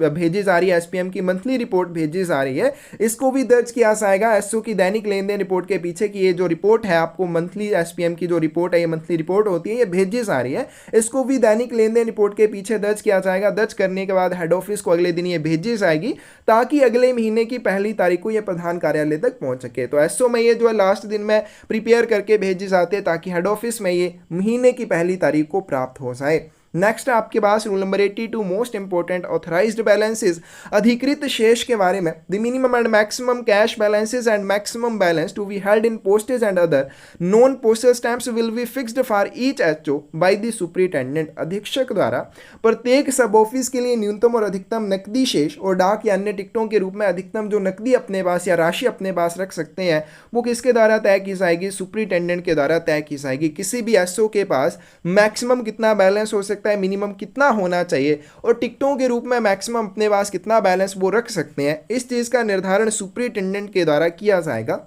भेजी जा रही है एसपीएम की मंथली रिपोर्ट भेजी जा रही है, इसको भी दर्ज किया जाएगा एसओ की दैनिक लेन देन रिपोर्ट के पीछे की ये जो रिपोर्ट है आपको मंथली एसपीएम की जो रिपोर्ट है, ये मंथली रिपोर्ट होती है, ये भेजी जा रही है, इसको भी दैनिक लेन देन रिपोर्ट के पीछे दर्ज किया जाएगा। दर्ज करने के बाद हेड ऑफिस को अगले दिन ये भेजी जाएगी ताकि अगले महीने की पहली तारीख को ये प्रधान कार्यालय तक पहुंच सके। तो एसओ में ये जो है लास्ट दिन में प्रिपेयर करके भेजी जाते हैं ताकि हेड ऑफिस में ये महीने की पहली तारीख को प्राप्त हो जाए। नेक्स्ट आपके पास rule number 82 most important authorised balances, अधिकृत शेष के बारे में। The minimum and maximum cash balances and maximum balance to be held in postage and other non postal stamps will be fixed for each HO by the superintendent. अधीक्षक द्वारा प्रत्येक सब office के लिए न्यूनतम और अधिकतम नकदी शेष और डाक या अन्य टिकटों के रूप में अधिकतम जो नकदी अपने पास या राशि अपने पास रख सकते हैं वो किसके द्वारा तय की जाएगी? सुपरिटेंडेंट के द्वारा तय की जाएगी। किसी भी एसओ के पास मैक्सिमम कितना बैलेंस हो सकता है, मिनिमम कितना होना चाहिए और टिकटों के रूप में मैक्सिमम अपने पास कितना बैलेंस वो रख सकते हैं, इस चीज का निर्धारण सुपरिटेंडेंट के द्वारा किया जाएगा।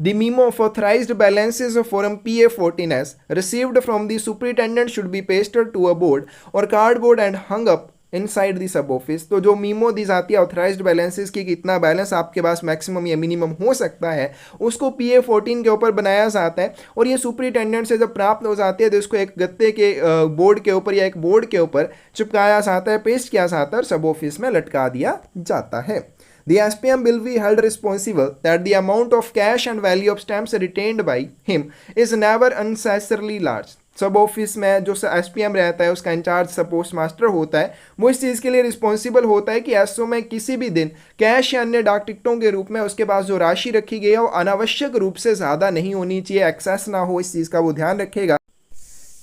The memo of authorized balances of Form PA14S received from the superintendent should be pasted to a board or cardboard and hung up inside the सब ऑफिस। तो जो मीमो दी जाती है ऑथराइज्ड बैलेंसेस की कितना बैलेंस आपके पास मैक्सिमम या minimum हो सकता है, उसको PA14 के ऊपर बनाया जाता है और ये सुपरिटेंडेंट से जब प्राप्त हो जाती है तो इसको एक गत्ते के बोर्ड के ऊपर या एक बोर्ड के ऊपर चिपकाया जाता है, पेस्ट किया जाता है और सब ऑफिस में लटका दिया जाता है। The SPM will be held responsible that the amount of cash and value of stamps retained by him is never unnecessarily large। सब ऑफिस में जो एसपीएम रहता है उसका इंचार्ज सब पोस्ट मास्टर होता है, वो इस चीज़ के लिए रिस्पॉन्सिबल होता है कि एसओ में किसी भी दिन कैश या अन्य डाक टिकटों के रूप में उसके पास जो राशि रखी गई है वो अनावश्यक रूप से ज़्यादा नहीं होनी चाहिए, एक्सेस ना हो, इस चीज़ का वो ध्यान रखेगा।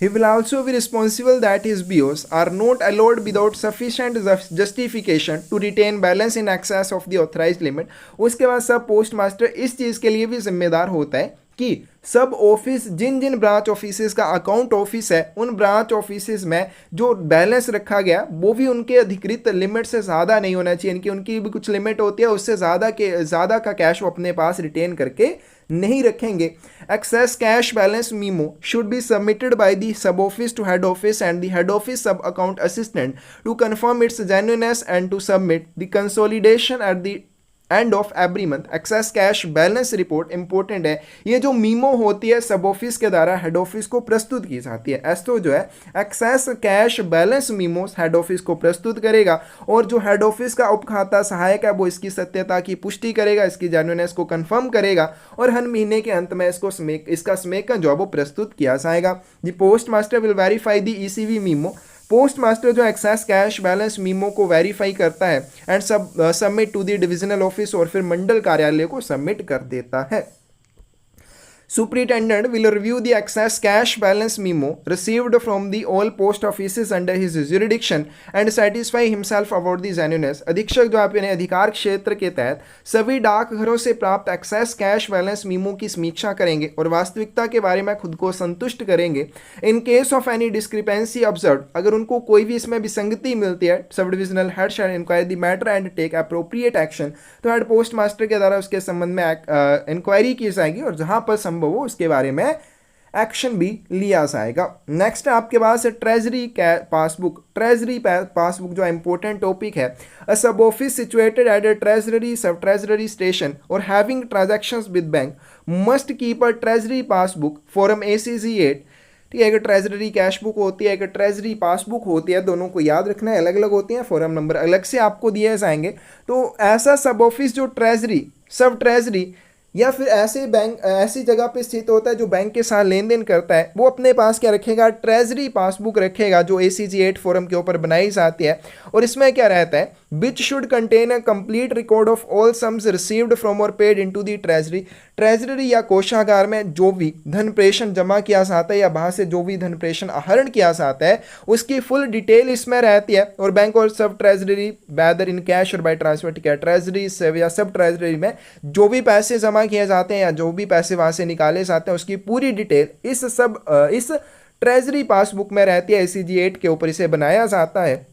He will also be responsible that his BOs are not allowed without sufficient justification to retain balance in excess of the authorized limit। उसके बाद सब पोस्ट मास्टर इस चीज़ के लिए भी जिम्मेदार होता है कि सब ऑफिस जिन जिन ब्रांच ऑफिसेज का अकाउंट ऑफिस है उन ब्रांच ऑफिसेज में जो बैलेंस रखा गया वो भी उनके अधिकृत लिमिट से ज़्यादा नहीं होना चाहिए, इनकी उनकी भी कुछ लिमिट होती है, उससे ज़्यादा का कैश वो अपने पास रिटेन करके नहीं रखेंगे। Excess cash balance memo should be submitted by the sub office to head office and the head office sub account assistant to confirm its genuineness and to submit the consolidation at the end of every month. Excess cash balance report important है, ये जो memo होती है sub office के द्वारा head office को प्रस्तुत की जाती है। एसओ जो है access cash balance memo head office को प्रस्तुत करेगा और जो हेड ऑफिस का उपखाता सहायक है वो इसकी सत्यता की पुष्टि करेगा, इसकी जेन्युइननेस को कंफर्म करेगा और हर महीने के अंत में इसका समेकन जो है वो प्रस्तुत किया जाएगा। The post master will verify the ECV memo. Post master जो एक्सेस कैश बैलेंस मीमो को वेरीफाई करता है and submit to the divisional office और फिर मंडल कार्यालय को सबमिट कर देता है। Superintendent will review the excess cash balance memo received from the all post offices under his jurisdiction and satisfy himself about the genuineness। अधीक्षक जो अपने अधिकार क्षेत्र के तहत सभी डाकघरों से प्राप्त एक्सेस कैश बैलेंस मीमो की समीक्षा करेंगे और वास्तविकता के बारे में खुद को संतुष्ट करेंगे। In case of any discrepancy observe, अगर उनको कोई भी इसमें विसंगति मिलती है, sub divisional head shall inquiry the matter and take appropriate action. तो हेड पोस्ट मास्टर के द्वारा उसके संबंध में इंक्वायरी की जाएगी और जहां पर संभव हो उसके बारे में एक्शन भी लिया जाएगा। नेक्स्ट आपके पास है ट्रेजरी पासबुक। ट्रेजरी पासबुक जो इंपॉर्टेंट टॉपिक है। अ सब office situated at a treasury सब ट्रेजरी स्टेशन और having transactions with bank must keep a treasury passbook form ACG 8। ठीक है, एक ट्रेजरी कैश बुक होती है, एक ट्रेजरी पासबुक होती है, दोनों को याद रखना है, अलग अलग होती हैं, फॉर्म नंबर अलग से आपको दिए जाएंगे। तो ऐसा सब ऑफिस जो ट्रेजरी सब ट्रेजरी या फिर ऐसे बैंक ऐसी जगह पे स्थित होता है जो बैंक के साथ लेन देन करता है, वो अपने पास क्या रखेगा? ट्रेजरी पासबुक रखेगा जो ACG 8 फॉर्म के ऊपर बनाई जाती है। और इसमें क्या रहता है? Which should contain a complete record of all sums received from और paid into the treasury. Treasury या कोषागार में जो भी धन प्रेषण जमा किया जाता है या बाहर से जो भी धन प्रेषण आहरण किया जाता है उसकी फुल डिटेल इसमें रहती है। और बैंक और sub treasury weather in cash और बाय ट्रांसफर, ठीक है, ट्रेजरी से या सब ट्रेजरी में जो भी पैसे जमा किए जाते हैं या जो भी पैसे वहां से निकाले जाते हैं उसकी पूरी डिटेल इस ट्रेजरी पासबुक में रहती है। ACG 8 के ऊपर इसे बनाया जाता है।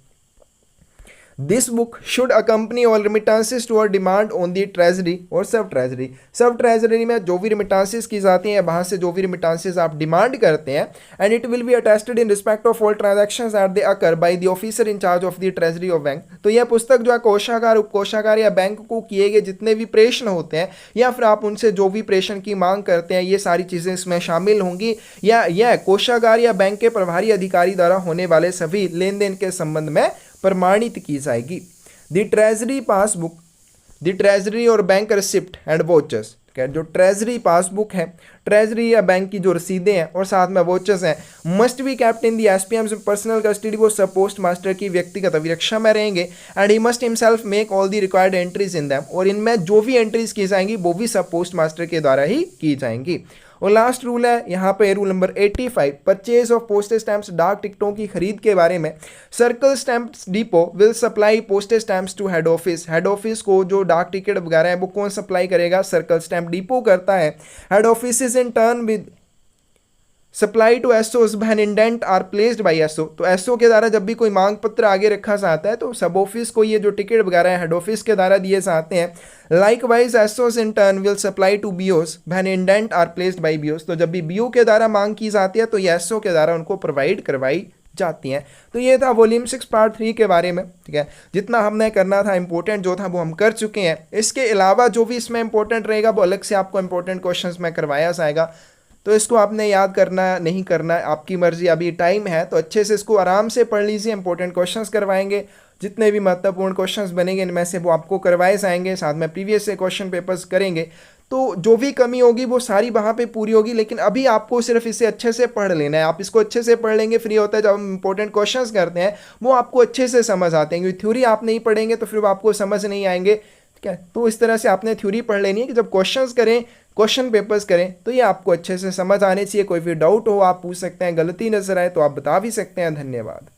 This book should accompany all remittances to और डिमांड ऑन दी ट्रेजरी और सब ट्रेजरी। सब ट्रेजरी में जो भी रिमिटांसेस की जाती हैं वहाँ से जो भी रिमिटांसेस आप डिमांड करते हैं and it will be attested in respect of all transactions at the occur by the officer in charge of the treasury of bank. तो यह पुस्तक जो है कोषागार उपकोषागार या बैंक को किए गए जितने भी प्रेषण होते हैं या फिर आप उनसे जो भी प्रेषण की मांग करते हैं ये सारी चीज़ें इसमें शामिल होंगी या यह कोषागार या बैंक के प्रभारी अधिकारी द्वारा होने वाले सभी लेन देन के संबंध में प्रमाणित की जाएगी। The treasury passbook, the treasury और बैंक रिसिप्ट एंड वॉचर्स ठीक है, जो ट्रेजरी पासबुक है, ट्रेजरी या बैंक की जो रसीदें हैं और साथ में वोचर्स हैं, must be kept in the SPM's personal custody, वो सब पोस्ट मास्टर की व्यक्तिगत अभिरक्षा में रहेंगे। And he must himself make all the required entries in them, और इनमें जो भी एंट्रीज की जाएंगी वो भी सब पोस्ट मास्टर के द्वारा ही की जाएंगी। और लास्ट रूल है यहाँ पे rule number 85, purchase of postage stamps, डाक टिकटों की खरीद के बारे में। Circle stamps depot will supply postage stamps to head office, head office को जो डाक टिकट वगैरह है वो कौन सप्लाई करेगा, सर्कल स्टैंप डिपो करता है। Head office is in turn with supply to SO when indent are placed by SO, तो एसओ के द्वारा जब भी कोई मांग पत्र आगे रखा जाता है तो सब ऑफिस को ये जो टिकट वगैरह है हेड ऑफिस के द्वारा दिए जाते हैं। Likewise SOs in turn will supply to BOs when indent are placed by BOs, तो जब भी बीओ के द्वारा मांग की जाती है तो ये एसओ के द्वारा उनको प्रोवाइड करवाई जाती हैं। तो ये था वॉल्यूम 6 पार्ट 3 के बारे में। ठीक है, जितना हमने करना था इंपॉर्टेंट जो था वो हम कर चुके हैं। इसके अलावा जो भी इसमें इंपॉर्टेंट रहेगा वो अलग से आपको इंपॉर्टेंट क्वेश्चंस में करवाया जाएगा, तो इसको आपने याद करना नहीं करना आपकी मर्जी, अभी टाइम है तो अच्छे से इसको आराम से पढ़ लीजिए। इंपॉर्टेंट क्वेश्चंस करवाएंगे, जितने भी महत्वपूर्ण क्वेश्चंस बनेंगे इनमें से वो आपको करवाए जाएंगे, साथ में प्रीवियस से क्वेश्चन पेपर्स करेंगे। तो जो भी कमी होगी वो सारी वहाँ पे पूरी होगी, लेकिन अभी आपको सिर्फ इसे अच्छे से पढ़ लेना है। आप इसको अच्छे से पढ़ लेंगे, फ्री होता है जब हम इंपॉर्टेंट क्वेश्चंस करते हैं वो आपको अच्छे से समझ आते हैं, क्योंकि थ्योरी आप नहीं पढ़ेंगे तो फिर वो आपको समझ नहीं आएंगे। ठीक है, तो इस तरह से आपने थ्योरी पढ़ लेनी है कि जब क्वेश्चंस करें, क्वेश्चन पेपर्स करें तो ये आपको अच्छे से समझ आने चाहिए। कोई भी डाउट हो आप पूछ सकते हैं, गलती नजर आए तो आप बता भी सकते हैं। धन्यवाद।